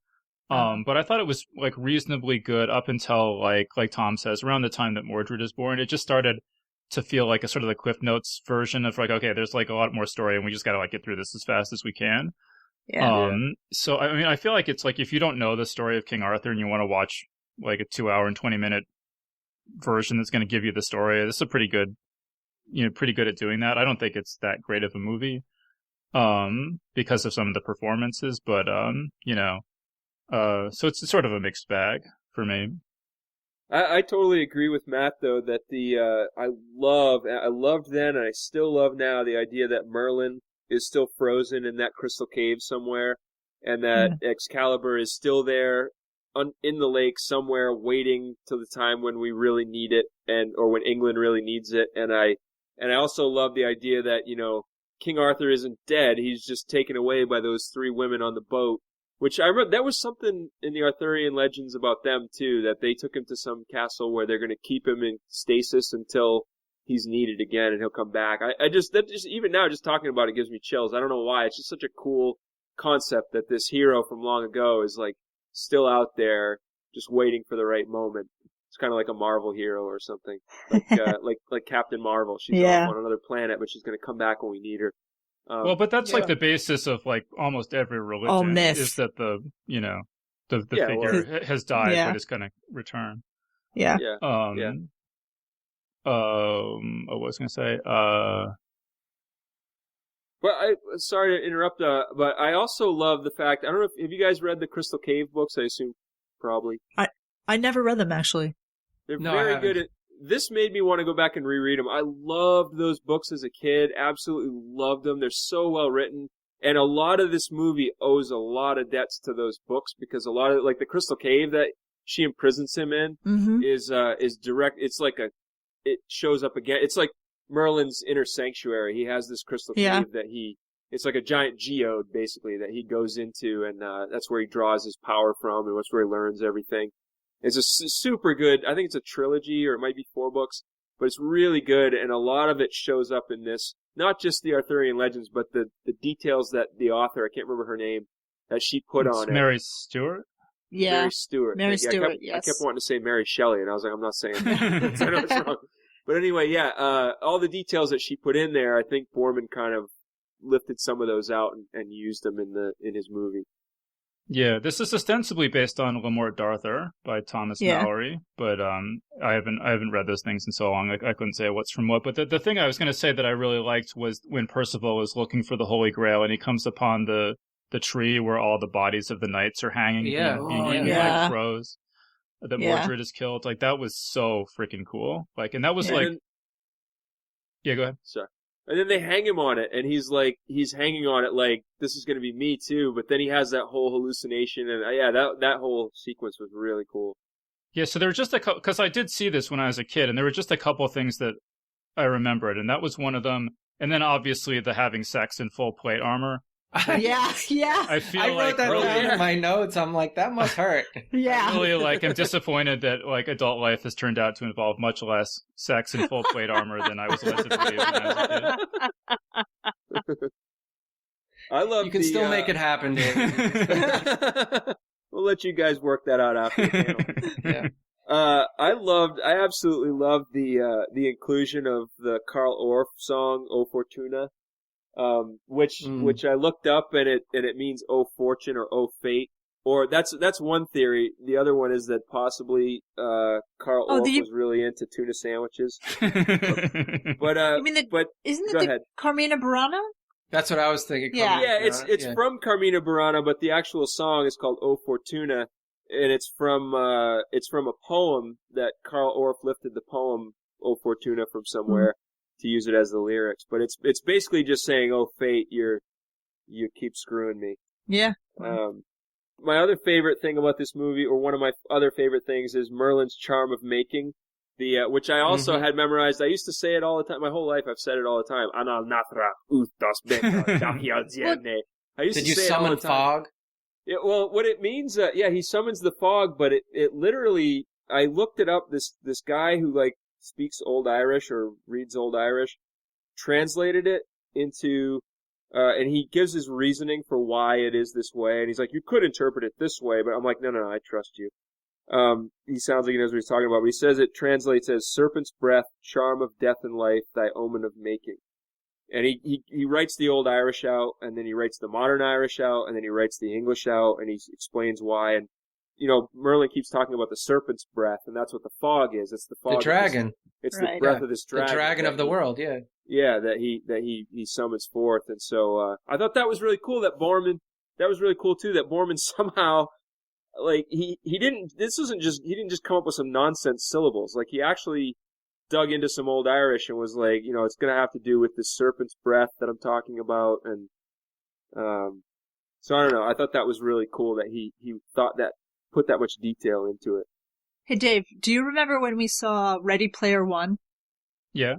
But I thought it was like reasonably good up until like Tom says, around the time that Mordred is born. It just started to feel like a sort of the Cliff Notes version of like, okay, there's like a lot more story and we just gotta like get through this as fast as we can. So I mean, I feel like it's like if you don't know the story of King Arthur and you want to watch like a 2 hour and 20-minute version that's going to give you the story, this is a pretty good at doing that. I don't think it's that great of a movie because of some of the performances, but so it's sort of a mixed bag for me. I totally agree with Matt though that I loved then and I still love now the idea that Merlin is still frozen in that crystal cave somewhere and that Excalibur is still there in the lake somewhere, waiting till the time when we really need it, or when England really needs it. And I also love the idea that King Arthur isn't dead; he's just taken away by those 3 women on the boat. Which I remember, that was something in the Arthurian legends about them too, that they took him to some castle where they're going to keep him in stasis until he's needed again, and he'll come back. Even now, just talking about it gives me chills. I don't know why. It's just such a cool concept that this hero from long ago is like still out there, just waiting for the right moment. It's kind of like a Marvel hero or something, like Captain Marvel. She's off on another planet, but she's going to come back when we need her. Well, but that's like the basis of like almost every religion is that the figure has died but is going to return. Yeah. What was I going to say? Well, sorry to interrupt, but I also love the fact, I don't know if you guys read the Crystal Cave books, I assume probably. I never read them, actually. They're very good. This made me want to go back and reread them. I loved those books as a kid, absolutely loved them. They're so well written. And a lot of this movie owes a lot of debts to those books because a lot of, like the Crystal Cave that she imprisons him in is direct. It's like it shows up again. It's like Merlin's inner sanctuary. He has this crystal cave that it's like a giant geode basically that he goes into, and that's where he draws his power from, and that's where he learns everything. It's a super good. I think it's a trilogy, or it might be 4 books, but it's really good, and a lot of it shows up in this. Not just the Arthurian legends, but the details that the author, I can't remember her name, that she put on it. Mary Stewart? Yeah. Mary Stewart. Mary Stewart, I kept wanting to say Mary Shelley, and I was like, I'm not saying that. I know it's wrong. But anyway, all the details that she put in there, I think Boorman kind of lifted some of those out and used them in his movie. Yeah, this is ostensibly based on Lamort D'Arthur by Thomas Mallory, but I haven't read those things in so long I couldn't say what's from what. But the thing I was going to say that I really liked was when Percival is looking for the Holy Grail and he comes upon the tree where all the bodies of the knights are hanging, being eaten by crows. That Mordred is killed. Like, that was so freaking cool. Like, and that was go ahead. Sorry. And then they hang him on it, and he's hanging on it like, this is going to be me too, but then he has that whole hallucination, and that whole sequence was really cool. Yeah, so there were just a couple, because I did see this when I was a kid, and there were just a couple of things that I remembered, and that was one of them. And then obviously the having sex in full plate armor. Yeah. I wrote that down in my notes. I'm like, that must hurt. Yeah. I'm disappointed that adult life has turned out to involve much less sex in full plate armor than I was led to believe when I was a kid. I love. You can still make it happen, Dave. We'll let you guys work that out after the panel. Yeah. I absolutely loved the inclusion of the Carl Orff song "O Fortuna." Which I looked up, and it means "Oh Fortune" or "Oh Fate," or that's one theory. The other one is that possibly Carl Orff was really into tuna sandwiches. But isn't it go ahead. Carmina Burana? That's what I was thinking. Yeah, it's from Carmina Burana, but the actual song is called "Oh Fortuna," and it's from a poem that Carl Orff lifted the poem "Oh Fortuna" from somewhere. To use it as the lyrics, but it's basically just saying, "Oh fate, you keep screwing me." Yeah. My other favorite thing about this movie, or one of my other favorite things, is Merlin's charm of making, which I also had memorized. I used to say it all the time. My whole life, I've said it all the time. Anal natra utos beta. I used Did to you say summon it all the time. fog? Yeah, well, what it means, he summons the fog, but it literally, I looked it up. This guy who speaks Old Irish or reads Old Irish, translated it into, and he gives his reasoning for why it is this way. And he's like, you could interpret it this way, but I'm like, no, I trust you. He sounds like he knows what he's talking about, but he says it translates as serpent's breath, charm of death and life, thy omen of making. And he writes the Old Irish out, and then he writes the modern Irish out, and then he writes the English out, and he explains why. And Merlin keeps talking about the serpent's breath, and that's what the fog is. It's the fog. The dragon. It's the breath of this dragon. The dragon of the world, yeah. Yeah, that he summons forth. And so, I thought that was really cool that Boorman somehow, he didn't just come up with some nonsense syllables. Like, he actually dug into some Old Irish and was like, it's gonna have to do with this serpent's breath that I'm talking about. And, so I don't know. I thought that was really cool that he thought that, put that much detail into it. Hey, Dave, do you remember when we saw Ready Player One? Yeah.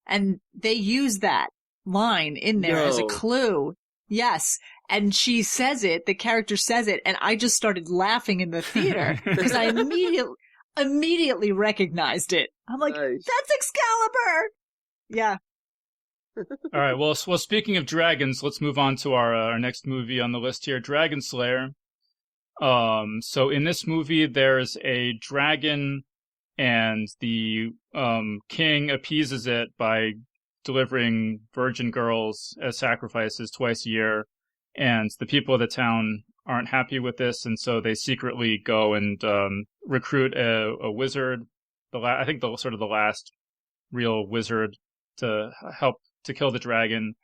And they used that line in there as a clue. Yes. And she says it, the character says it, and I just started laughing in the theater because I immediately recognized it. I'm like, nice. That's Excalibur! Yeah. All right, well, speaking of dragons, let's move on to our next movie on the list here, Dragonslayer. So in this movie, there's a dragon, and the king appeases it by delivering virgin girls as sacrifices twice a year, and the people of the town aren't happy with this, and so they secretly go and recruit a wizard, I think the last real wizard, to help to kill the dragon,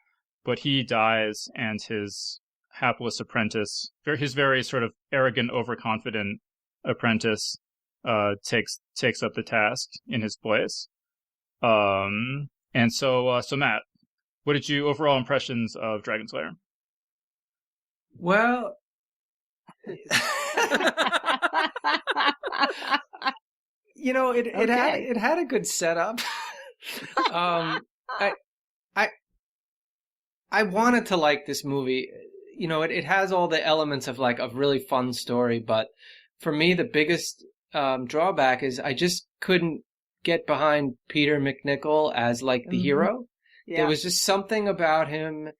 but he dies, and his hapless apprentice, his very sort of arrogant, overconfident apprentice, takes up the task in his place. And so Matt, what did you overall impressions of Dragonslayer? Well, it had a good setup. I wanted to like this movie. It has all the elements of of really fun story, but for me the biggest drawback is I just couldn't get behind Peter McNichol as like the hero. Yeah. There was just something about him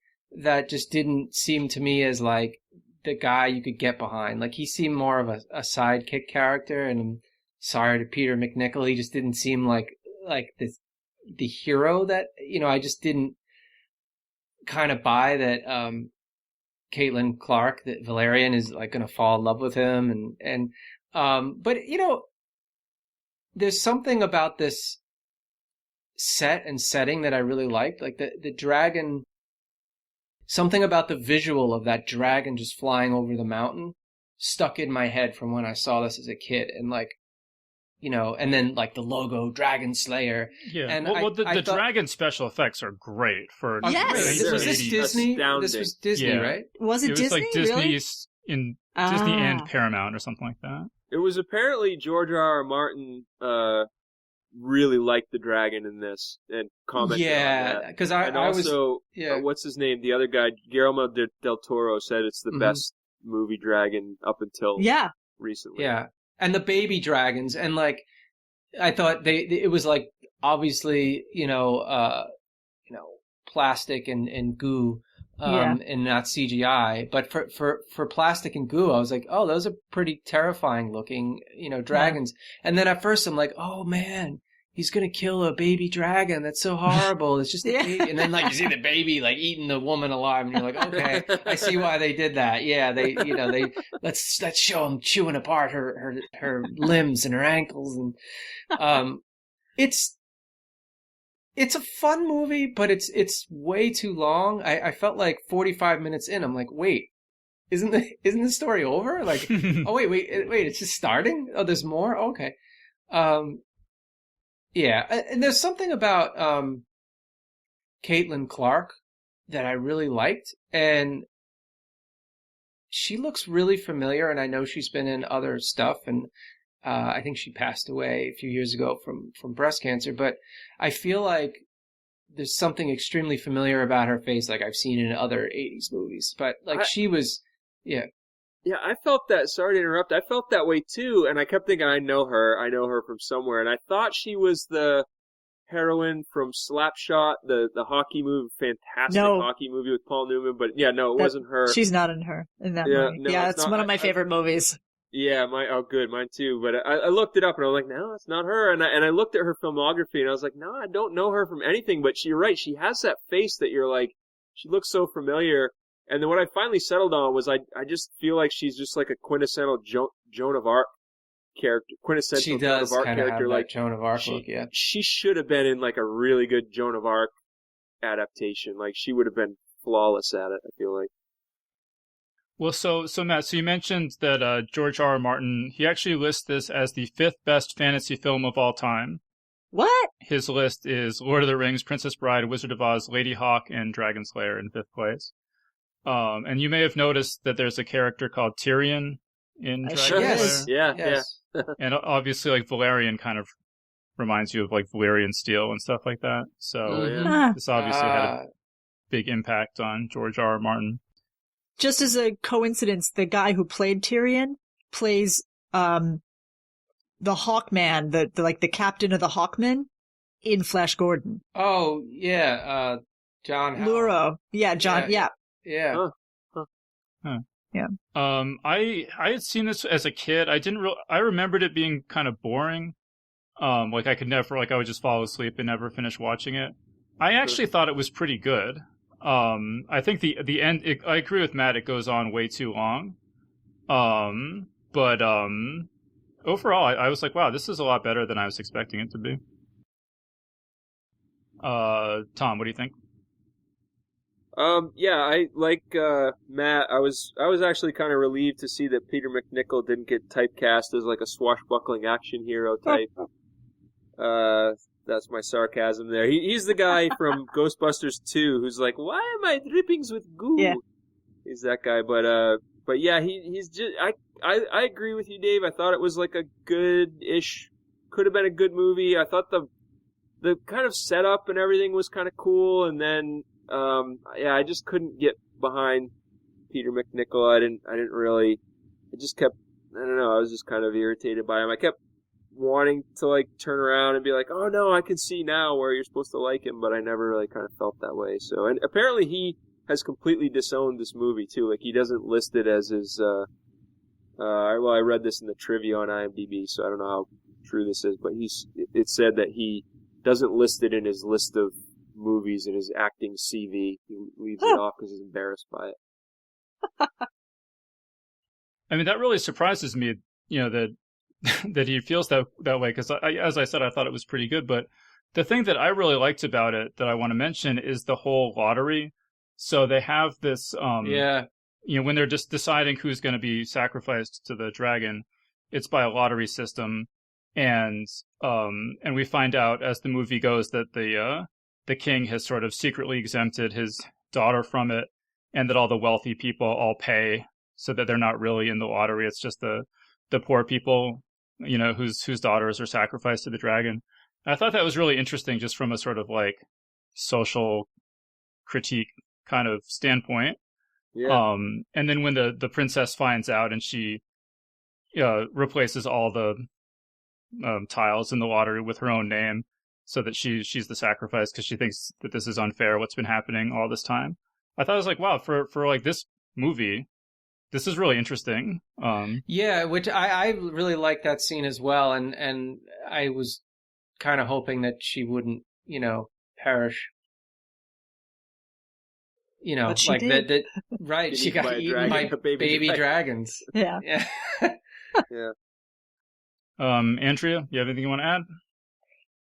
that just didn't seem to me as like the guy you could get behind. Like he seemed more of a sidekick character, and I'm sorry to Peter McNichol, he just didn't seem like the hero that, I just didn't kind of buy that Caitlin Clark, that Valerian is like going to fall in love with him, but there's something about this set and setting that I really liked, like the dragon. Something about the visual of that dragon just flying over the mountain stuck in my head from when I saw this as a kid, and and then like the logo Dragonslayer. Yeah, and the dragon special effects are great for. Yes, was this Disney? Astounding. This was Disney, Yeah. right? Was it It was Disney? like Disney Really? Disney and Paramount or something like that. It was apparently George R.R. Martin really liked the dragon in this and commented on that. Because And I was also, yeah. what's his name? The other guy, Guillermo del Toro, said it's the Mhm. best movie dragon up until Yeah. recently. Yeah, and the baby dragons, and like I thought it was like obviously plastic and goo, and not CGI. But for plastic and goo, I was like, oh, those are pretty terrifying looking, dragons. And then at first I'm like, oh man, he's gonna kill a baby dragon. That's so horrible. It's just a baby. And then like you see the baby like eating the woman alive, and you're like, okay, I see why they did that. Yeah, they let's show them chewing apart her limbs and her ankles, and it's a fun movie, but it's way too long. I felt like 45 minutes in, I'm like, wait, isn't the story over? Like, oh wait, it's just starting. Oh, there's more. Okay. Yeah, and there's something about Caitlin Clark that I really liked, and she looks really familiar, and I know she's been in other stuff, and I think she passed away a few years ago from breast cancer, but I feel like there's something extremely familiar about her face, like I've seen in other 80s movies, but like she was, yeah. Yeah, I felt that. Sorry to interrupt. I felt that way too, and I kept thinking, I know her from somewhere, and I thought she was the heroine from Slapshot, the hockey movie, fantastic hockey movie with Paul Newman. But yeah, no, it wasn't her. She's not in that movie. No, yeah, it's one of my favorite movies. Yeah, good, mine too. But I looked it up, and I was like, no, it's not her. And I looked at her filmography, and I was like, no, I don't know her from anything. But you're right, she has that face that you're like, she looks so familiar. And then what I finally settled on was I just feel like she's just like a quintessential Joan of Arc character. Quintessential Joan of Arc character, like Joan of Arc look. Yeah, she should have been in like a really good Joan of Arc adaptation. Like she would have been flawless at it, I feel like. Well, so Matt, so you mentioned that George R.R. Martin, he actually lists this as the 5th best fantasy film of all time. What? His list is Lord of the Rings, Princess Bride, Wizard of Oz, Lady Hawk, and Dragonslayer in 5th place. And you may have noticed that there's a character called Tyrion in Dragonslayer. Yes. And obviously, like, Valerian kind of reminds you of, like, Valyrian steel and stuff like that. So this obviously had a big impact on George R.R. Martin. Just as a coincidence, the guy who played Tyrion plays the Hawkman, the captain of the Hawkmen in Flash Gordon. Oh yeah, John Luro. Yeah, John. Yeah. Yeah. Yeah. I had seen this as a kid. I remembered it being kind of boring. Like I would just fall asleep and never finish watching it. I actually thought it was pretty good. I think the end, I agree with Matt, it goes on way too long. But overall, I was like, wow, this is a lot better than I was expecting it to be. Tom, what do you think? Yeah, I like Matt. I was actually kind of relieved to see that Peter McNichol didn't get typecast as like a swashbuckling action hero type. That's my sarcasm there. He's the guy from Ghostbusters 2 who's like, why am I drippings with goo? Yeah. He's that guy, but yeah, he's just. I agree with you, Dave. I thought it was like a good-ish, could have been a good movie. I thought the kind of setup and everything was kind of cool, and then. I just couldn't get behind Peter McNichol. I didn't really. It just kept. I don't know. I was just kind of irritated by him. I kept wanting to like turn around and be like, oh no, I can see now where you're supposed to like him, but I never really kind of felt that way. So, and apparently he has completely disowned this movie too. Like he doesn't list it as his. Well, I read this in the trivia on IMDb, so I don't know how true this is, but it said that he doesn't list it in his list of movies in his acting CV. He leaves it off because he's embarrassed by it. I mean, that really surprises me, that he feels that way, because as I said, I thought it was pretty good. But the thing that I really liked about it that I want to mention is the whole lottery. So they have this, when they're just deciding who's going to be sacrificed to the dragon, it's by a lottery system. And we find out as the movie goes that the king has sort of secretly exempted his daughter from it, and that all the wealthy people all pay so that they're not really in the lottery. It's just the poor people, whose daughters are sacrificed to the dragon. And I thought that was really interesting just from a sort of like social critique kind of standpoint. Yeah. And then when the princess finds out and she replaces all the tiles in the lottery with her own name so that she's the sacrifice because she thinks that this is unfair, what's been happening all this time. I thought it was like, wow, for like this movie, this is really interesting. Which I really like that scene as well, and I was kind of hoping that she wouldn't, perish. But she like did. that. Right, she got eaten by baby dragons. Yeah. Yeah. Andrea, you have anything you want to add?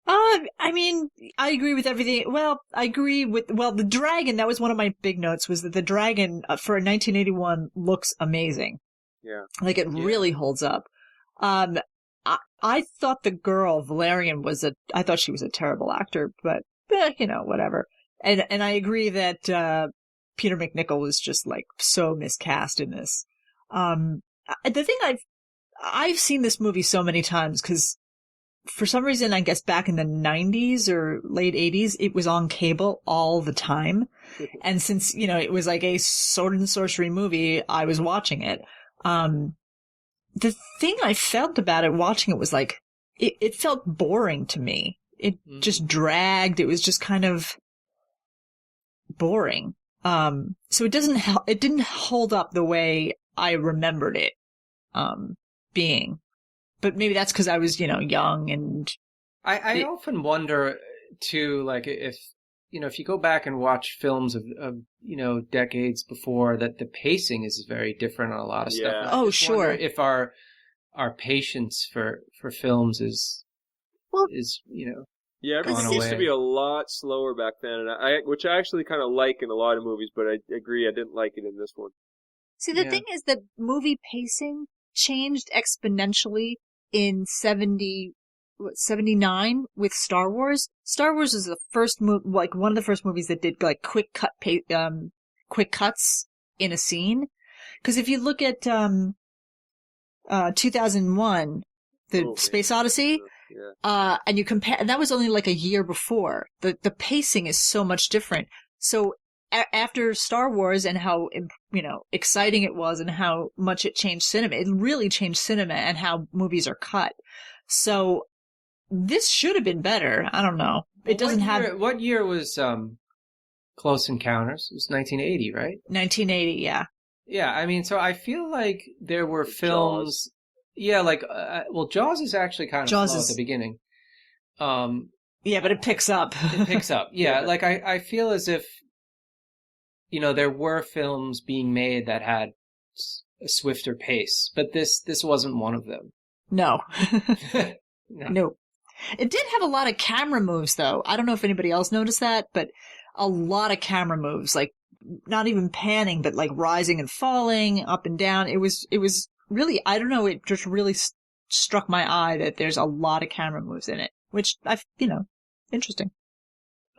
I mean, I agree with everything. Well, I agree with, the dragon, that was one of my big notes, was that the dragon for 1981 looks amazing. Yeah. Like it really holds up. I thought the girl, Valerian, I thought she was a terrible actor, but, whatever. And I agree that, Peter McNichol was just like so miscast in this. The thing I've seen this movie so many times because for some reason, I guess back in the 90s or late 80s, it was on cable all the time. And since, it was like a sword and sorcery movie, I was watching it. The thing I felt about it watching it was like, it felt boring to me. It just dragged. It was just kind of boring. So it didn't hold up the way I remembered it, being. But maybe that's because I was, young and... I often wonder, too, like, if you go back and watch films of decades before, that the pacing is very different on a lot of stuff. Yeah. I Oh, just sure. wonder if our patience for films is. Yeah, everything gone used to away. be a lot slower back then, and which I actually kind of like in a lot of movies, but I agree I didn't like it in this one. See, the thing is that movie pacing changed exponentially in 79 with Star Wars. Star Wars is the first one of the first movies that did like quick cuts in a scene. Because if you look at 2001, the Space Odyssey, and you compare, and that was only like a year before. The pacing is so much different. So after Star Wars and how exciting it was and how much it changed cinema, it really changed cinema and how movies are cut. So this should have been better. I don't know. It doesn't have. What year was Close Encounters? It was 1980, right? 1980, yeah. Yeah, I mean, so I feel like there were films. Jaws. Yeah, like Jaws is actually kind of slow at the beginning. Yeah, but it picks up. It picks up. Yeah, like I feel as if there were films being made that had a swifter pace, but this wasn't one of them. No. No. No. It did have a lot of camera moves, though. I don't know if anybody else noticed that, but a lot of camera moves, like not even panning, but like rising and falling, up and down. It was really, I don't know, it just really struck my eye that there's a lot of camera moves in it, which interesting.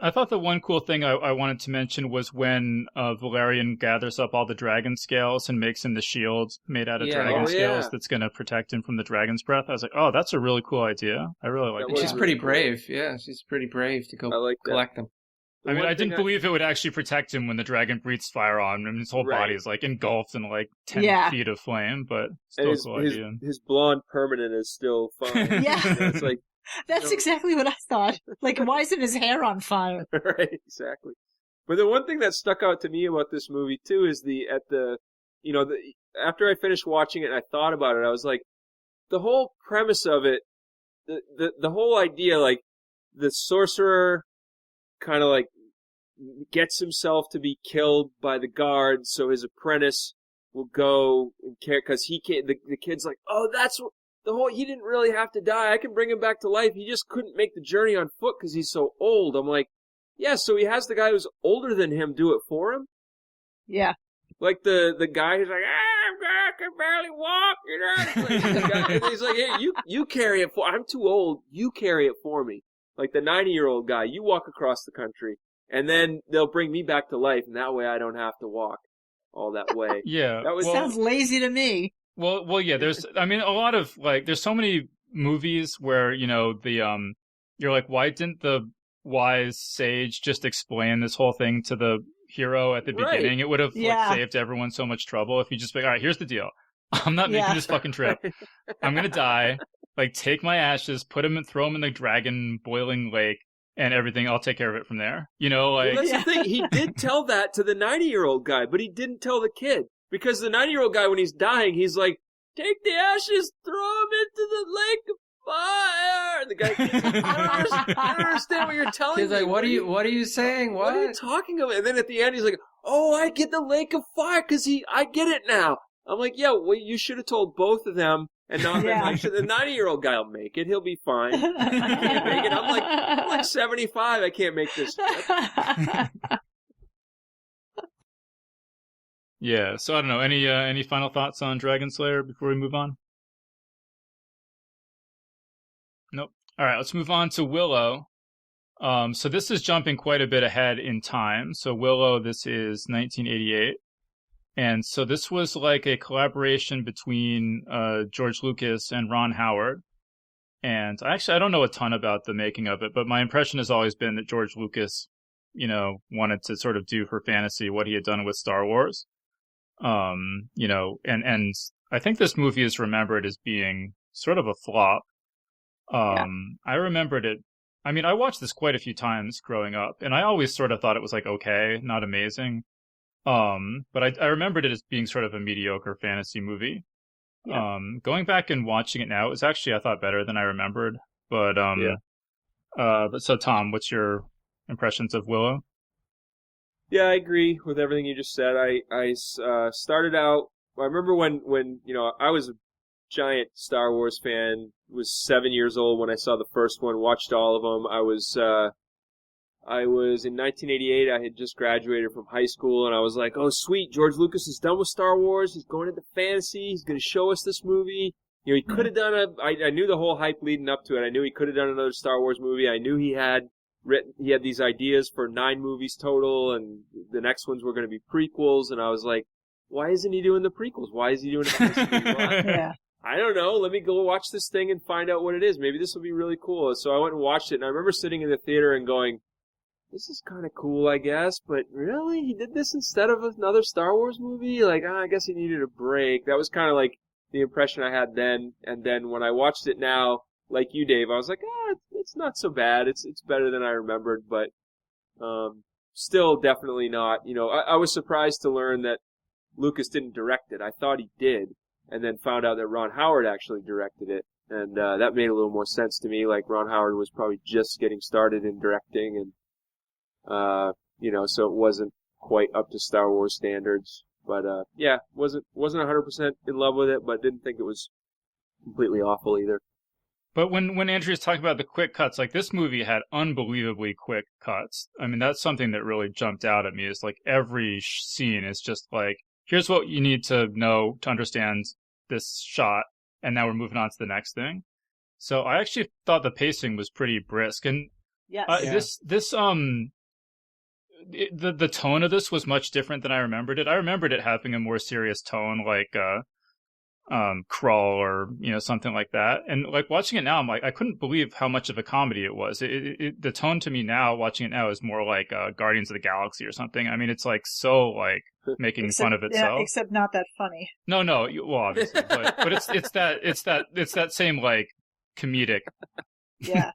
I thought the one cool thing I wanted to mention was when Valerian gathers up all the dragon scales and makes him the shield made out of dragon scales that's going to protect him from the dragon's breath. I was like, oh, that's a really cool idea. I really like that. She's pretty brave. Yeah, she's pretty brave to go collect them. I mean, I didn't believe it would actually protect him when the dragon breathes fire on him. And his whole body is like engulfed in like 10 feet of flame, but still and cool idea. His blonde permanent is still fine. Yeah. It's like, That's exactly what I thought. Like, why isn't his hair on fire? right, exactly. But the one thing that stuck out to me about this movie too is after I finished watching it and I thought about it, I was like, the whole premise of it, the whole idea, like the sorcerer kind of like gets himself to be killed by the guards, so his apprentice will go and care because he can't. The kid's like, oh, that's what, the whole. He didn't really have to die. I can bring him back to life. He just couldn't make the journey on foot because he's so old. I'm like, yeah. So he has the guy who's older than him do it for him. Yeah. Like the guy who's like, I can barely walk, you know. And he's like, hey, you carry it for. I'm too old. You carry it for me. Like the 90-year-old guy, you walk across the country, and then they'll bring me back to life, and that way I don't have to walk all that way. Yeah, sounds lazy to me. Well, yeah. There's a lot of like, there's so many movies where you're like, why didn't the wise sage just explain this whole thing to the hero at the beginning? It would have saved everyone so much trouble if you just be like, all right, here's the deal. I'm not making this fucking trip. I'm gonna die. Like, take my ashes, throw them in the dragon boiling lake, and everything. I'll take care of it from there. You know, like. Well, that's the thing. He did tell that to the 90-year-old guy, but he didn't tell the kid because the 90-year-old guy, when he's dying, he's like, "Take the ashes, throw them into the lake of fire." And the guy, I don't understand what you're telling me. He's like, what are you saying? What are you talking about? And then at the end, he's like, "Oh, I get the lake of fire because I get it now." I'm like, yeah, well, you should have told both of them. And not the 90-year-old guy will make it. He'll be fine. He can't make it. I'm like 75. I can't make this trip. Yeah. So I don't know. Any final thoughts on Dragonslayer before we move on? Nope. All right. Let's move on to Willow. So this is jumping quite a bit ahead in time. So Willow, this is 1988. And so this was like a collaboration between George Lucas and Ron Howard. And I don't know a ton about the making of it, but my impression has always been that George Lucas, wanted to sort of do for fantasy what he had done with Star Wars. And I think this movie is remembered as being sort of a flop. I remembered it. I mean, I watched this quite a few times growing up, and I always sort of thought it was like okay, not amazing. But I remembered it as being sort of a mediocre fantasy movie. Yeah. Going back and watching it now, it was actually, I thought, better than I remembered. But so Tom, what's your impressions of Willow? Yeah, I agree with everything you just said. I started out. I remember when I was a giant Star Wars fan. Was 7 years old when I saw the first one. Watched all of them. I was in 1988, I had just graduated from high school, and I was like, oh, sweet, George Lucas is done with Star Wars. He's going into fantasy. He's going to show us this movie. He could have done I knew the whole hype leading up to it. I knew he could have done another Star Wars movie. I knew he had these ideas for 9 movies total, and the next ones were going to be prequels, and I was like, why isn't he doing the prequels? Why is he doing it? I don't know. Let me go watch this thing and find out what it is. Maybe this will be really cool. So I went and watched it, and I remember sitting in the theater and going, this is kind of cool, I guess, but really? He did this instead of another Star Wars movie? Like, I guess he needed a break. That was kind of like the impression I had then. And then when I watched it now, like you, Dave, I was like, it's not so bad. It's better than I remembered, but still definitely not. I was surprised to learn that Lucas didn't direct it. I thought he did, and then found out that Ron Howard actually directed it. And that made a little more sense to me. Like, Ron Howard was probably just getting started in directing, and so it wasn't quite up to Star Wars standards. But wasn't 100% in love with it, but didn't think it was completely awful either. But when Andrea's talking about the quick cuts, like, this movie had unbelievably quick cuts. I mean, that's something that really jumped out at me. Is like every scene is just like, here's what you need to know to understand this shot, and now we're moving on to the next thing. So I actually thought the pacing was pretty brisk, and the tone of this was much different than I remembered it. I remembered it having a more serious tone, like Krull or something like that. And like watching it now, I'm like, I couldn't believe how much of a comedy it was. The tone to me now, watching it now, is more like Guardians of the Galaxy or something. I mean, it's like so like making fun of itself. Yeah, except not that funny. No, well, obviously, but it's that same like comedic. Yeah.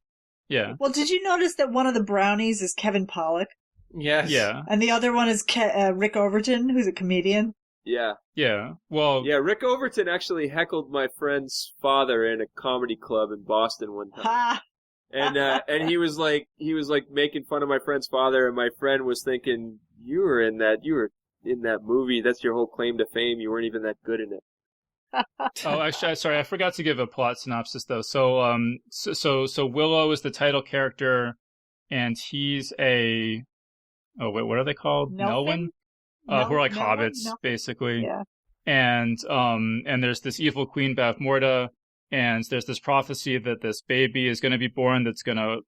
Yeah. Well, did you notice that one of the brownies is Kevin Pollak? Yes. Yeah. And the other one is Rick Overton, who's a comedian. Yeah. Yeah. Well. Yeah, Rick Overton actually heckled my friend's father in a comedy club in Boston one time. Ha! And he was like making fun of my friend's father, and my friend was thinking, you were in that movie. That's your whole claim to fame. You weren't even that good in it. Oh, actually, sorry, I forgot to give a plot synopsis though. So Willow is the title character, and he's a what are they called? Nelwyn? Who are like Nelwyn? hobbits, basically. Yeah. And there's this evil queen Bavmorda, and there's this prophecy that this baby is going to be born that's going to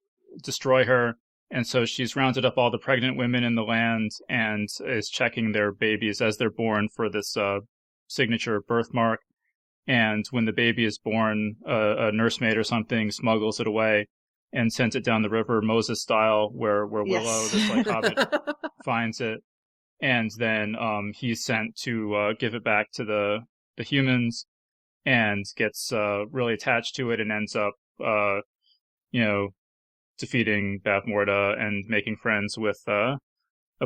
destroy her. And so she's rounded up all the pregnant women in the land and is checking their babies as they're born for this signature birthmark. And when the baby is born, a nursemaid or something smuggles it away and sends it down the river, Moses style, where Willow, Yes. this like hobbit, finds it. And then he's sent to give it back to the humans, and gets really attached to it, and ends up, defeating Bavmorda and making friends with a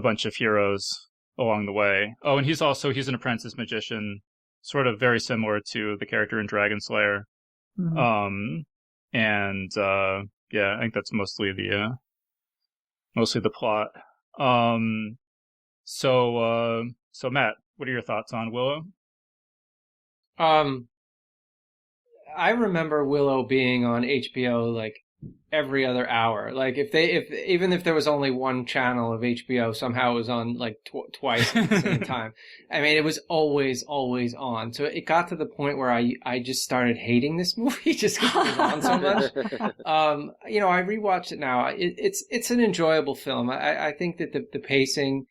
bunch of heroes along the way. Oh, and he's an apprentice magician, sort of very similar to the character in Dragonslayer. Mm-hmm. I think that's mostly the plot. So Matt, what are your thoughts on Willow? I remember Willow being on HBO like every other hour. Like even if there was only one channel of HBO, somehow it was on like twice at the same time. I mean, it was always on. So it got to the point where I just started hating this movie just because it was on so much. I rewatched it now. It's an enjoyable film. I think that the pacing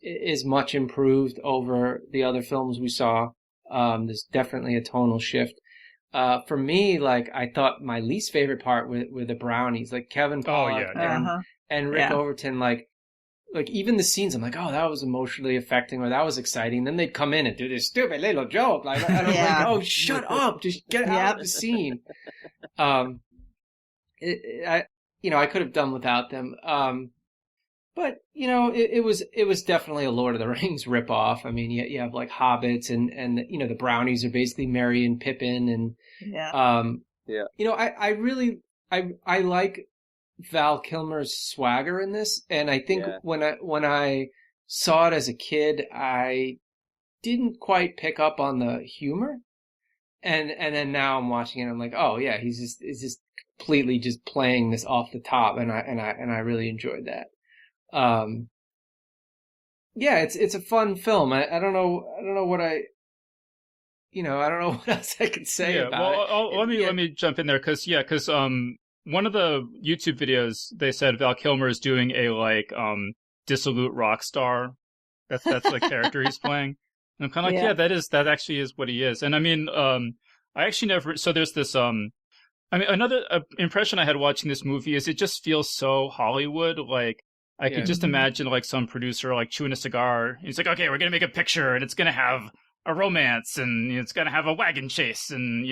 is much improved over the other films we saw. There's definitely a tonal shift. For me, like, I thought my least favorite part were the brownies, like Kevin Pollak and Rick Overton, like even the scenes, I'm like, oh, that was emotionally affecting, or that was exciting. Then they'd come in and do this stupid little joke, like, and I'm like, oh, shut up, just get out of the scene. I could have done without them. But it was definitely a Lord of the Rings ripoff. I mean, you have like hobbits and the brownies are basically Merry and Pippin, and I like Val Kilmer's swagger in this, and I think when I saw it as a kid, I didn't quite pick up on the humor, and then now I'm watching it, I'm like, oh yeah, he's just completely just playing this off the top, and I really enjoyed that. It's a fun film. I don't know what I don't know what else I can say about it. Let me jump in there because one of the YouTube videos, they said Val Kilmer is doing a like dissolute rock star. That's the character he's playing. And I'm kind of like, that actually is what he is. And I mean, I actually never. So there's this another impression I had watching this movie is it just feels so Hollywood. Like, I could just imagine like some producer like chewing a cigar. He's like, okay, we're going to make a picture and it's going to have a romance and it's going to have a wagon chase and,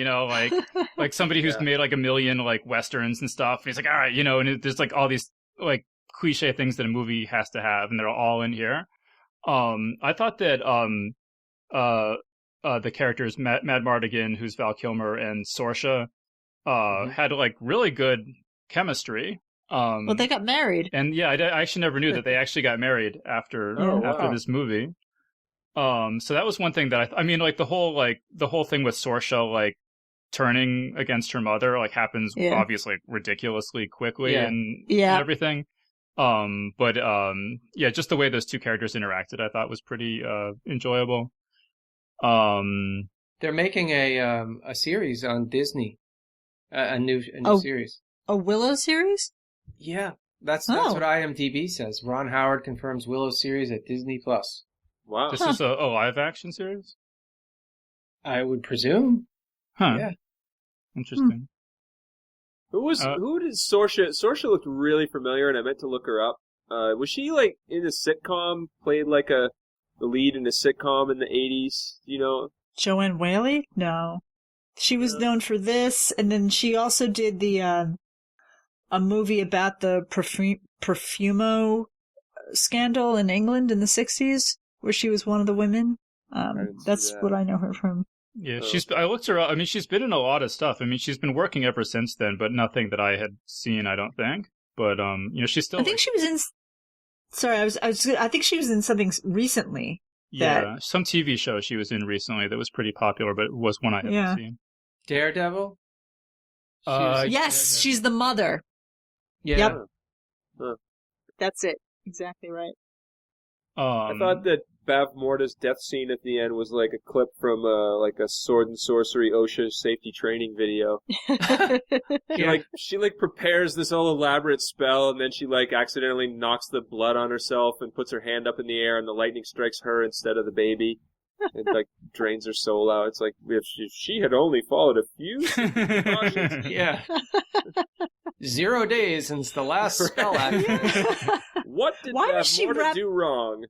like somebody who's made like a million like Westerns and stuff. And he's like, all right, and there's like all these like cliche things that a movie has to have, and they're all in here. I thought that the characters Mad Mardigan, who's Val Kilmer, and Sorcerer had like really good chemistry. Well, they got married. And I actually never knew that they actually got married after this movie. So that was one thing that I mean, like the whole thing with Sorcerer like turning against her mother like happens obviously ridiculously quickly and everything. Just the way those two characters interacted, I thought was pretty enjoyable. They're making a series on Disney, a new series. A Willow series? Yeah, that's what IMDb says. Ron Howard confirms Willow series at Disney Plus. Wow. This is a live action series? I would presume. Huh. Yeah. Interesting. Who did Sorcerer? Sorcerer looked really familiar, and I meant to look her up. Was she like in a sitcom? Played like the lead in a sitcom in the 80s? You know? Joanne Whaley? No. She was known for this, and then she also did the a movie about the Profumo scandal in England in the 60s, where she was one of the women. That's what I know her from. Yeah, I looked her up. I mean, she's been in a lot of stuff. I mean, she's been working ever since then, but nothing that I had seen, I don't think. But she's still. I think she was in. Sorry, I think she was in something recently. Yeah, some TV show she was in recently that was pretty popular, but it was one I haven't seen. Daredevil. Yes, she's the mother. Yeah. Yep. That's it. Exactly right. I thought that Bavmorda's death scene at the end was like a clip from like a sword and sorcery OSHA safety training video. She prepares this whole elaborate spell, and then she like accidentally knocks the blood on herself and puts her hand up in the air, and the lightning strikes her instead of the baby. It like drains her soul out. It's like if she had only followed a few precautions. Yeah. 0 days since the last spell action. What did Bavmorda do wrong?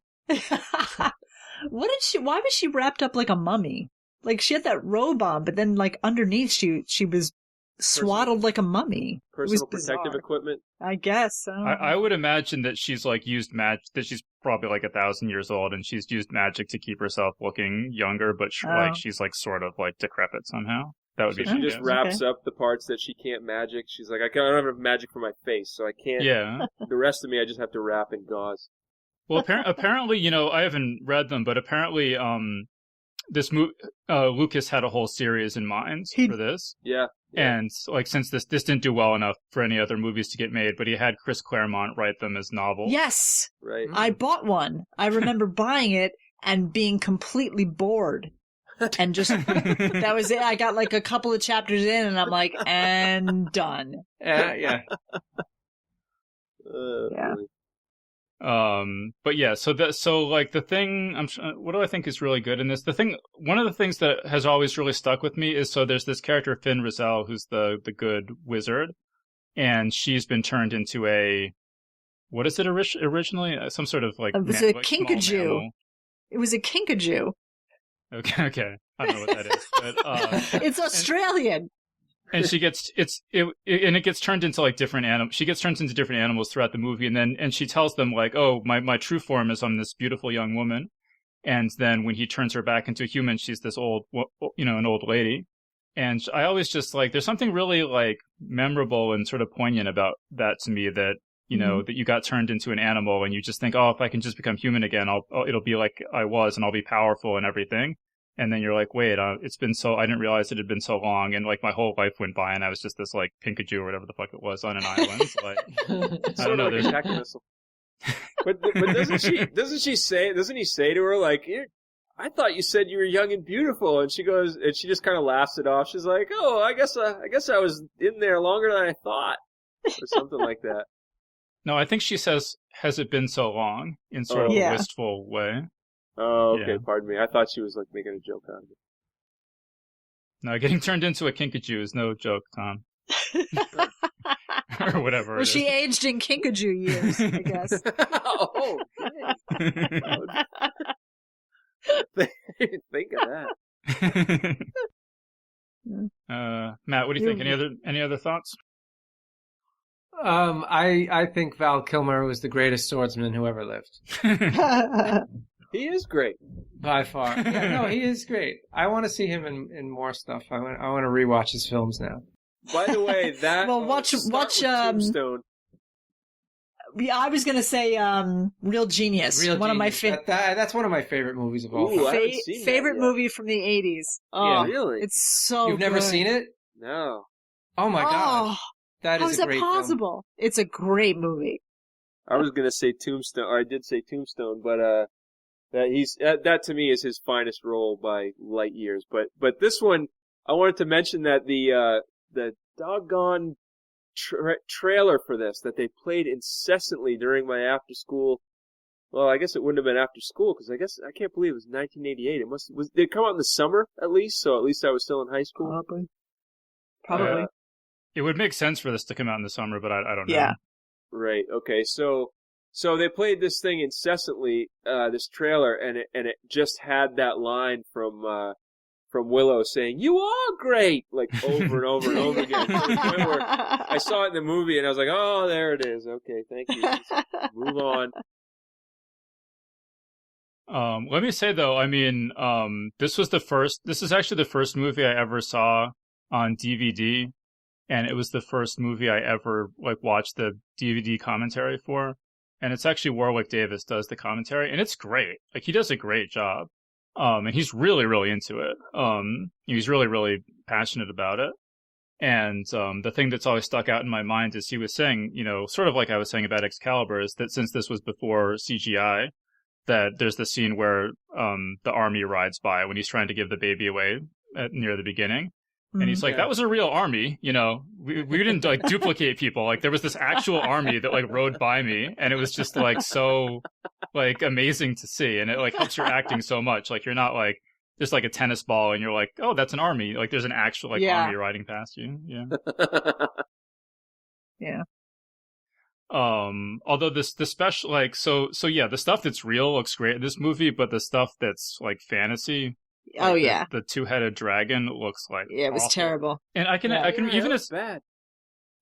Why was she wrapped up like a mummy? Like she had that robe on, but then like underneath she was swaddled like a mummy. Personal protective equipment. I guess. I would imagine that she's like used magic. That she's probably like 1,000 years old, and she's used magic to keep herself looking younger. But like she's like sort of like decrepit somehow. That would be. She just wraps up the parts that she can't magic. She's like, I don't have enough magic for my face, so I can't. Yeah. The rest of me, I just have to wrap in gauze. Well, apparently, I haven't read them, but apparently, this Lucas had a whole series in mind for this. Yeah. And like, since this didn't do well enough for any other movies to get made, but he had Chris Claremont write them as novels. Yes. Right. I bought one. I remember buying it and being completely bored. And just, that was it. I got like a couple of chapters in and I'm like, and done. Yeah. Yeah. But yeah, so like the thing, what do I think is really good in this? One of the things that has always really stuck with me is, so there's this character, Finn Rizal, who's the good wizard, and she's been turned into what is it originally? Some sort of like. It was a kinkajou. It was a kinkajou. Okay. I don't know what that is, but it's Australian. And she gets it gets turned into like different animals. She gets turned into different animals throughout the movie, and she tells them like, "Oh, my true form is I'm this beautiful young woman," and then when he turns her back into a human, she's this old, an old lady. And I always just like, there's something really like memorable and sort of poignant about that to me, that that you got turned into an animal, and you just think, oh, if I can just become human again, it'll be like I was, and I'll be powerful and everything. And then you're like, wait, I didn't realize it had been so long, and like my whole life went by, and I was just this like pinkajou or whatever the fuck it was on an island. Like, I don't know. But doesn't he say to her like, I thought you said you were young and beautiful, and she goes, and she just kind of laughs it off. She's like, oh, I guess I was in there longer than I thought, or something like that. No, I think she says, has it been so long, in sort of a wistful way. Oh, okay, Pardon me. I thought she was like making a joke out of it. No, getting turned into a kinkajou is no joke, Tom. Or whatever. Well, she aged in kinkajou years, I guess. Oh, think of that. Matt, what do you think? Any other thoughts? I think Val Kilmer was the greatest swordsman who ever lived. He is great. By far. Yeah, no, he is great. I want to see him in more stuff. I want to rewatch his films now. By the way, that watch Tombstone. Yeah, I was gonna say Real Genius. One of my favorite. That's one of my favorite movies of all time. Favorite movie from the 80s. Oh, yeah, really? It's so You've never seen it? No. Oh my god. That is a great film. How is that possible? It's a great movie. I was gonna say Tombstone, or I did say Tombstone, but that to me is his finest role by light years. But this one, I wanted to mention that the doggone trailer for this that they played incessantly during my after school Well, I guess it wouldn't have been after school because I can't believe it was 1988. Did it come out in the summer at least? So at least I was still in high school. Probably. It would make sense for this to come out in the summer, but I don't know. Yeah. Right. Okay. So they played this thing incessantly, this trailer, and it just had that line from Willow saying, "You are great," like over and over and over again. To the point where I saw it in the movie, and I was like, "Oh, there it is. Okay, thank you. Just move on." Let me say though, I mean, this is actually the first movie I ever saw on DVD, and it was the first movie I ever watched the DVD commentary for. And it's actually Warwick Davis does the commentary, and it's great. Like, he does a great job. And he's really, really into it. He's really, really passionate about it. And the thing that's always stuck out in my mind is he was saying, sort of like I was saying about Excalibur, is that since this was before CGI, that there's the scene where the army rides by when he's trying to give the baby away near the beginning. And he's like, that was a real army, we didn't duplicate people. There was this actual army that rode by me, and it was just so amazing to see. And it helps your acting so much. You're not just a tennis ball and you're like, oh, that's an army. There's an actual army riding past you. Yeah. Yeah. Although the special, the stuff that's real looks great in this movie, but the stuff that's fantasy, the two-headed dragon looks it was awful. Terrible. And I can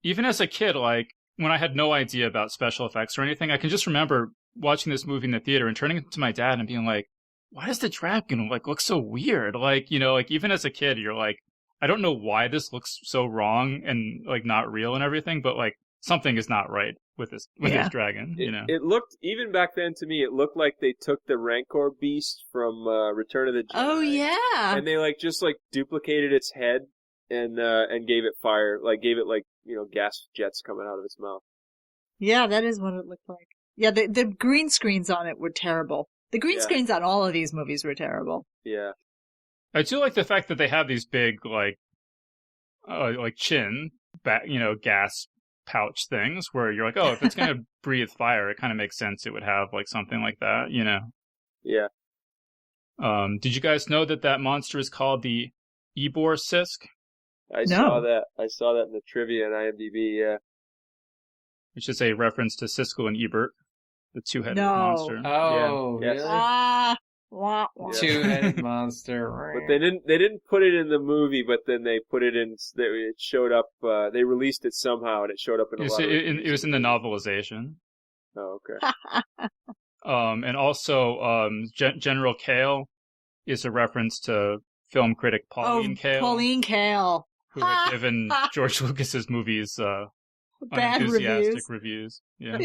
even as a kid, when I had no idea about special effects or anything, I can just remember watching this movie in the theater and turning to my dad and being like, why does the dragon look so weird? Even as a kid, you're like, I don't know why this looks so wrong and not real and everything, but something is not right with this dragon. It looked, even back then to me, it looked like they took the Rancor beast from Return of the Jedi. Oh yeah. And they just duplicated its head and gave it fire, gave it gas jets coming out of its mouth. Yeah, that is what it looked like. Yeah, the green screens on it were terrible. The green screens on all of these movies were terrible. Yeah. I do like the fact that they have these big chin gas pouch things where you're like, oh, if it's going to breathe fire, it kind of makes sense it would have something like that, Yeah. Did you guys know that monster is called the Ebor Sisk? I saw that in the trivia on IMDb, yeah. Which is a reference to Siskel and Ebert, the two-headed monster. Oh, yeah. Really? Wah, wah. Two-headed monster. But they didn't put it in the movie, but then they put it in. It showed up. They released it somehow, and it showed up in a lot. It was in the novelization. Oh, okay. And also, General Kail is a reference to film critic Pauline Kail. Pauline Kail, who had given George Lucas's movies bad unenthusiastic reviews. Yeah.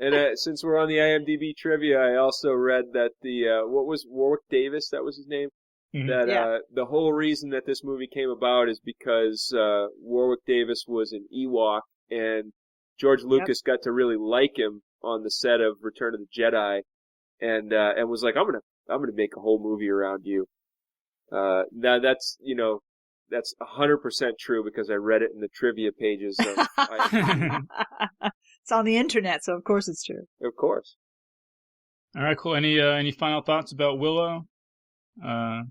And since we're on the IMDb trivia, I also read that what was Warwick Davis? That was his name. Mm-hmm. That the whole reason that this movie came about is because Warwick Davis was an Ewok, and George Lucas got to really like him on the set of Return of the Jedi, and was like, I'm gonna make a whole movie around you. Now that's 100% true because I read it in the trivia pages of IMDb. It's on the internet, so of course it's true. Of course. All right, cool. Any final thoughts about Willow? Matt,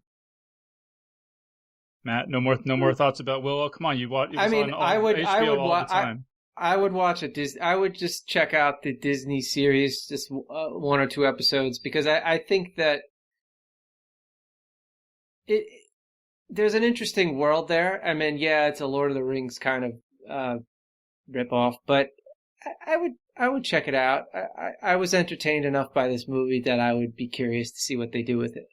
no more thoughts about Willow. Come on, you watch. I mean, I would watch it. I would just check out the Disney series, just one or two episodes, because I think that there's an interesting world there. I mean, yeah, it's a Lord of the Rings kind of ripoff, but I would check it out. I was entertained enough by this movie that I would be curious to see what they do with it.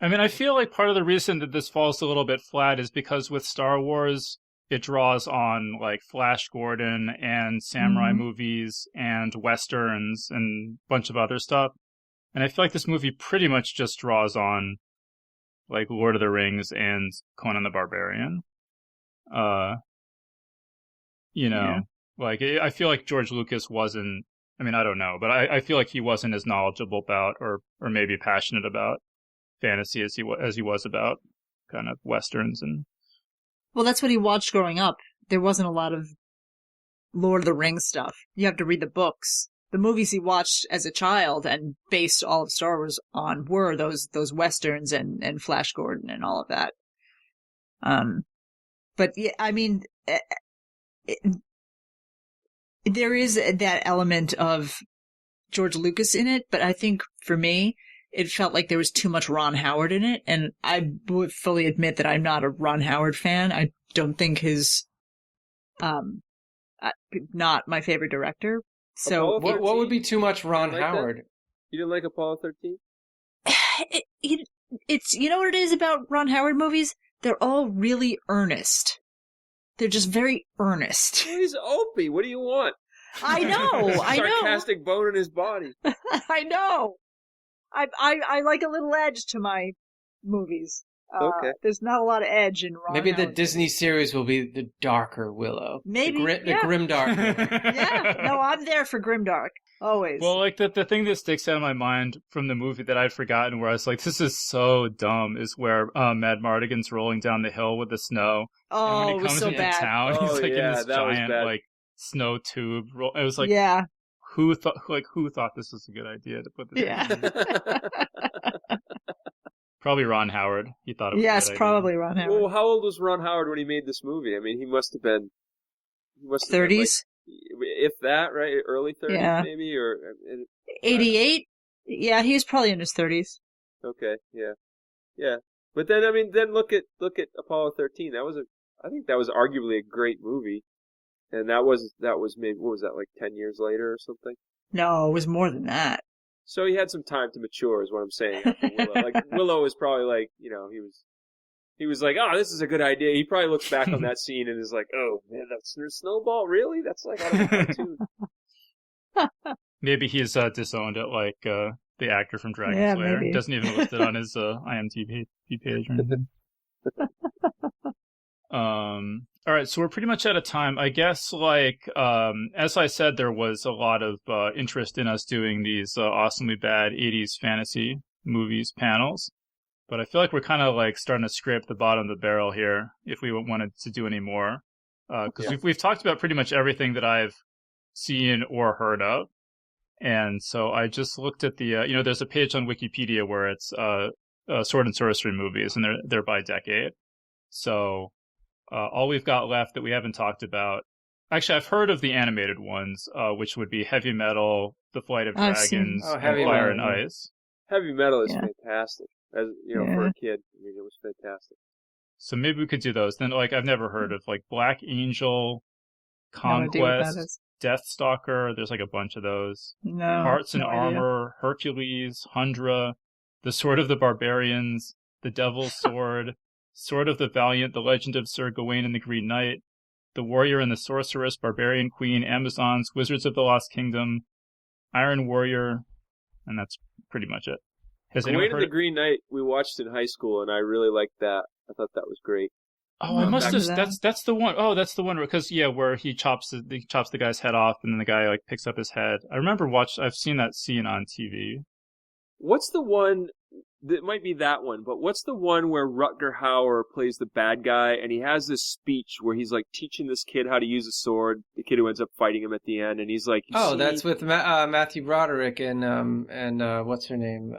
I mean, I feel like part of the reason that this falls a little bit flat is because with Star Wars, it draws on Flash Gordon and samurai movies and westerns and a bunch of other stuff. And I feel like this movie pretty much just draws on Lord of the Rings and Conan the Barbarian. I feel like George Lucas wasn't, I mean, I don't know, but I feel like he wasn't as knowledgeable about or maybe passionate about fantasy as he was about kind of westerns. And well, that's what he watched growing up. There wasn't a lot of Lord of the Rings stuff. You have to read the books the movies he watched as a child and based all of Star Wars on were those westerns and Flash Gordon and all of that. But yeah, I mean, there is that element of George Lucas in it, but I think for me, it felt like there was too much Ron Howard in it, and I would fully admit that I'm not a Ron Howard fan. I don't think his, not my favorite director. So what would be too much Ron like Howard? That? You didn't like Apollo 13? It's you know what it is about Ron Howard movies? They're all really earnest. They're just very earnest. Well, he's Opie. What do you want? I know. I know. Sarcastic bone in his body. I know. I like a little edge to my movies. Okay. There's not a lot of edge in Ron Maybe the Howard Disney movies. series will be the darker Willow. Maybe, the grim dark Willow. Yeah, no, I'm there for grimdark. Always. Well, like the thing that sticks out in my mind from the movie that I'd forgotten, where I was like, "This is so dumb," is where Mad Mardigan's rolling down the hill with the snow. And when it he was comes so into bad. town, Oh, he's like yeah, in this that was giant bad. like snow tube. It was like, yeah, who thought this was a good idea to put this? yeah. in? Probably Ron Howard. He thought it was a Yes, good idea. probably Ron Howard. Well, how old was Ron Howard when he made this movie? I mean, he must have been 30s, if that, right? Early 30s, Yeah. maybe, or 88. Yeah, he was probably in his 30s. okay, yeah. But then, I mean, then look at Apollo 13. I think that was arguably a great movie, and that was maybe, what was that, like 10 years later or something? No, it was more than that. So he had some time to mature, is what I'm saying. After Willow, like Willow was probably like, he was like, oh, this is a good idea. He probably looks back on that scene and is like, oh man, that's Snowball, really? That's like out of a cartoon. Maybe he's disowned it like the actor from Dragonslayer. Yeah, maybe. He doesn't even list it on his IMDb page or anything. All right, so we're pretty much out of time. I guess, like, as I said, there was a lot of interest in us doing these awesomely bad 80s fantasy movies panels. But I feel like we're kind of like starting to scrape the bottom of the barrel here if we wanted to do any more. Because we've talked about pretty much everything that I've seen or heard of. And so I just looked at the, there's a page on Wikipedia where it's sword and sorcery movies, and they're by decade. So all we've got left that we haven't talked about, actually, I've heard of the animated ones, which would be Heavy Metal, The Flight of Dragons, and Heavy Fire Metal. and Ice. Heavy Metal is Yeah. fantastic. As for a kid, I mean, it was fantastic. So maybe we could do those. Then, like, I've never heard of, like, Black Angel, No idea what that Conquest, is. Deathstalker. There's, like, a bunch of those. No. Hearts and no idea. Armor, Hercules, Hundra, The Sword of the Barbarians, The Devil's Sword, Sword of the Valiant, The Legend of Sir Gawain and the Green Knight, The Warrior and the Sorceress, Barbarian Queen, Amazons, Wizards of the Lost Kingdom, Iron Warrior, and that's pretty much it. Has anyone Gawain and heard the of... Green Knight we watched in high school, and I really liked that. I thought that was great. Oh, I must have. Remember that? That's the one. Oh, that's the one because where he chops the guy's head off, and then the guy like picks up his head. I remember I've seen that scene on TV. What's the one? That might be that one, but what's the one where Rutger Hauer plays the bad guy, and he has this speech where he's like teaching this kid how to use a sword, the kid who ends up fighting him at the end, and he's like, That's with Matthew Broderick and what's her name?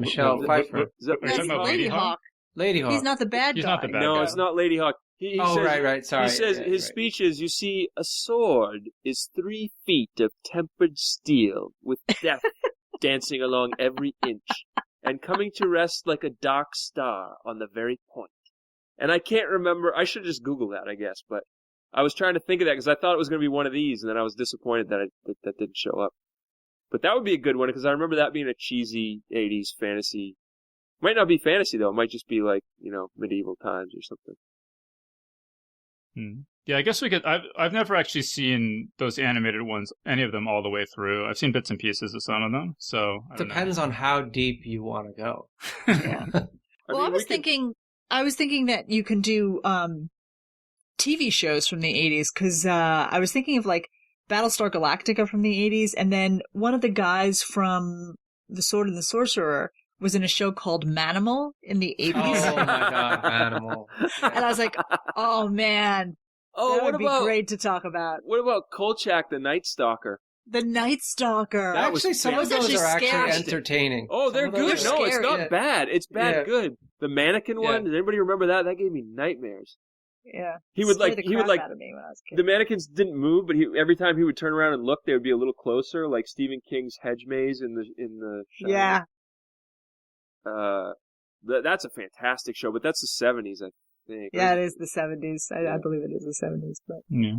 Michelle Pfeiffer. Is that Are you talking about Lady Hawk. Lady Hawk. He's not the bad He's guy. not the bad No, guy. it's not Lady Hawk. He Oh, says, right. Sorry. He says Yeah, his right. speech is, you see, a sword is 3 feet of tempered steel with death dancing along every inch and coming to rest like a dark star on the very point. And I can't remember. I should just Google that, I guess. But I was trying to think of that because I thought it was going to be one of these, and then I was disappointed that that didn't show up. But that would be a good one because I remember that being a cheesy 80s fantasy. Might not be fantasy, though. It might just be like, medieval times or something. Yeah, I guess we could. I've never actually seen those animated ones, any of them, all the way through. I've seen bits and pieces of some of them. So I don't know. Depends on how deep you want to go. Yeah. I was thinking that you can do TV shows from the 80s because I was thinking of like Battlestar Galactica from the 80s, and then one of the guys from The Sword and the Sorcerer was in a show called Manimal in the 80s. Oh my god, Animal. And I was like, oh man, Oh, that what would about be great to talk about. What about Kolchak the Night Stalker? The Night Stalker. That was Actually, some of fantastic. those are actually Scary. entertaining. Oh, they're Some of those good. are No, it's scary. not Yeah. bad. It's bad Yeah. good. The mannequin Yeah. one. Does anybody remember that? That gave me nightmares. Yeah. He would Scared like. the He would crap like. out of me when I was a kid. The mannequins didn't move, but every time he would turn around and look, they would be a little closer, like Stephen King's hedge maze in the. Shining. Yeah. That's a fantastic show, but that's the 70s, I think. Yeah, it is the 70s. I believe it is the 70s. But Yeah.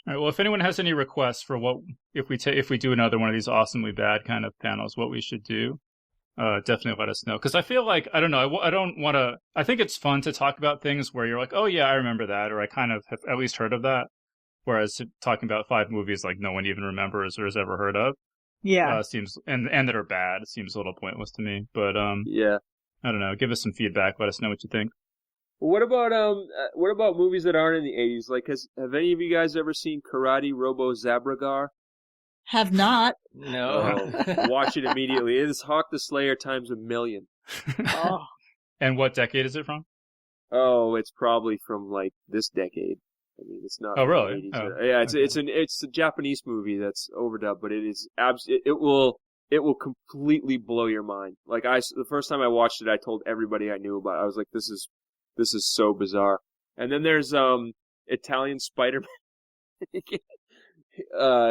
All right. Well, if anyone has any requests for what if we do another one of these awesomely bad kind of panels, what we should do, definitely let us know. Because I feel like I don't know. I don't want to. I think it's fun to talk about things where you're like, oh yeah, I remember that, or I kind of have at least heard of that. Whereas talking about 5 movies like no one even remembers or has ever heard of, yeah. seems and that are bad. It seems a little pointless to me. But Yeah. I don't know. Give us some feedback. Let us know what you think. What about movies that aren't in the 80s? Like, have any of you guys ever seen Karate Robo Zabragar? Have not. No. Oh, watch it immediately. It is Hawk the Slayer times a million. Oh. And what decade is it from? Oh, it's probably from like this decade. I mean, it's not. Oh, from the really? 80s. Oh, Yeah, okay. it's a Japanese movie that's overdubbed, but it is it will completely blow your mind. Like the first time I watched it, I told everybody I knew about it. I was like, this is so bizarre. And then there's Italian Spider-Man.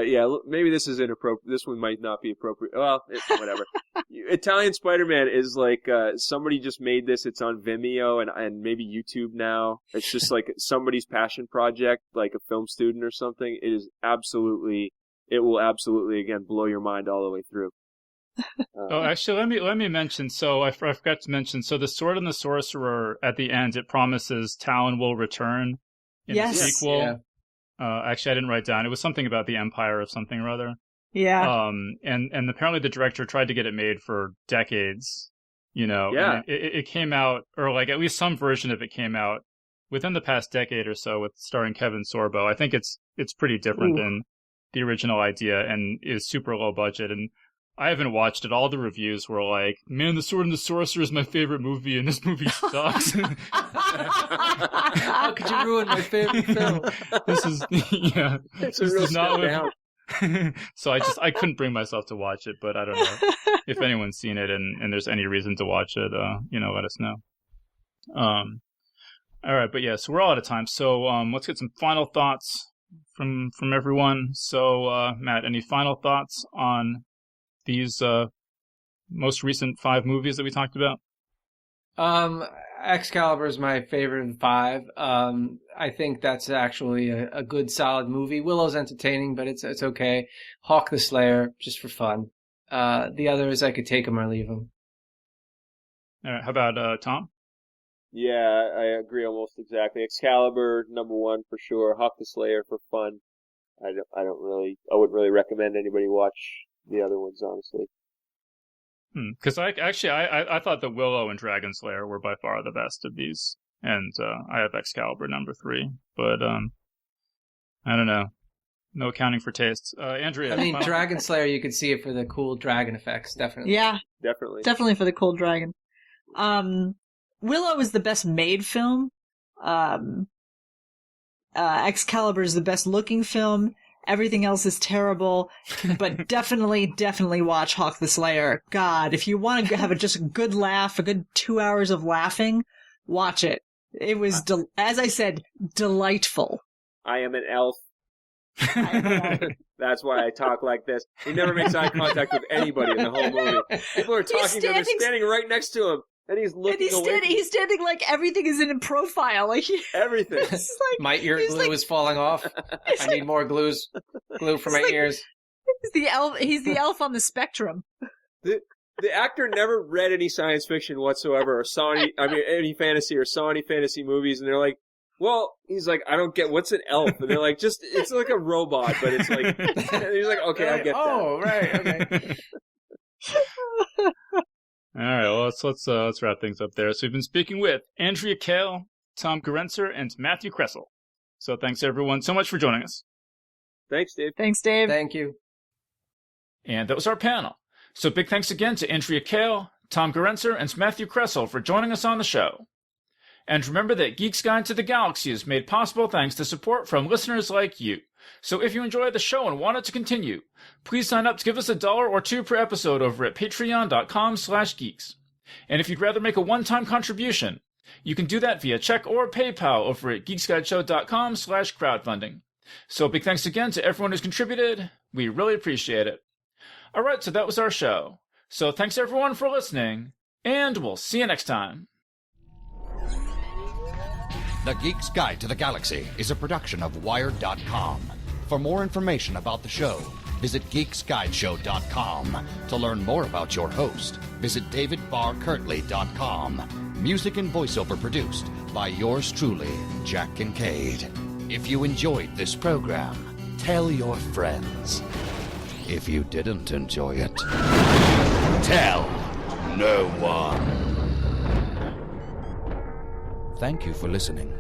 Yeah, maybe this is inappropriate. This one might not be appropriate. Well, whatever. Italian Spider-Man is like somebody just made this. It's on Vimeo and maybe YouTube now. It's just like somebody's passion project, like a film student or something. It will absolutely again blow your mind all the way through. Oh, actually, let me mention. So I forgot to mention. So the Sword and the Sorcerer at the end, it promises Talon will return in Yes. the sequel. Yeah. Actually, I didn't write down. It was something about the Empire of something or other. Yeah. And apparently the director tried to get it made for decades. You know. Yeah. And it came out, or like at least some version of it came out within the past decade or so, with starring Kevin Sorbo. I think it's pretty different than the original idea, and is super low budget. And I haven't watched it. All the reviews were like, man, The Sword and the Sorcerer is my favorite movie, and this movie sucks. How could you ruin my favorite film? This is, yeah. It's a This real does not step live- down. So I couldn't bring myself to watch it, but I don't know. If anyone's seen it and there's any reason to watch it, let us know. All right, but yeah, so we're all out of time. So let's get some final thoughts from everyone. So Matt, any final thoughts on these most recent 5 movies that we talked about? Excalibur is my favorite of the 5. I think that's actually a good, solid movie. Willow's entertaining, but it's okay. Hawk the Slayer, just for fun. The others, I could take them or leave them. All right, how about Tom? Yeah, I agree almost exactly. Excalibur, number 1 for sure. Hawk the Slayer for fun. I wouldn't really recommend anybody watch the other ones, honestly. Because I thought that Willow and Dragonslayer were by far the best of these, and I have Excalibur number 3. But I don't know, no accounting for tastes. Andrea, I mean, final- Dragonslayer, you could see it for the cool dragon effects, definitely. Yeah. Definitely For the Cold Dragon. Willow is the best made film. Excalibur is the best looking film. Everything else is terrible, but definitely watch Hawk the Slayer. God, if you want to have just a good laugh, a good 2 hours of laughing, watch it. It was, as I said, delightful. I am an elf. That's why I talk like this. He never makes eye contact with anybody in the whole movie. People are talking to him, they're standing right next to him, and he's looking away. He's standing like everything is in profile, like everything. it's like, My ear he's glue like- is falling off. I need more glue for my like- ears. he's the elf on the spectrum. The actor never read any science fiction whatsoever, or saw any fantasy, or saw any fantasy movies, and they're like, well, he's like, I don't get, what's an elf? And they're like, it's like a robot, but it's like, and he's like, okay, I get that. Oh, right, okay. All right, well, let's wrap things up there. So we've been speaking with Andrea Kail, Tom Gerencer, and Matthew Kressel. So thanks everyone so much for joining us. Thanks, Dave. Thanks, Dave. Thank you. And that was our panel. So big thanks again to Andrea Kail, Tom Gerencer, and Matthew Kressel for joining us on the show. And remember that Geek's Guide to the Galaxy is made possible thanks to support from listeners like you. So if you enjoy the show and want it to continue, please sign up to give us $1 or $2 per episode over at patreon.com/geeks. And if you'd rather make a one-time contribution, you can do that via check or PayPal over at geeksguideshow.com/crowdfunding. So big thanks again to everyone who's contributed. We really appreciate it. Alright, so that was our show. So thanks everyone for listening, and we'll see you next time. The Geek's Guide to the Galaxy is a production of Wired.com. For more information about the show, visit geeksguideshow.com. To learn more about your host, visit davidbarrkirtley.com. Music and voiceover produced by yours truly, Jack Kincaid. If you enjoyed this program, tell your friends. If you didn't enjoy it, tell no one. Thank you for listening.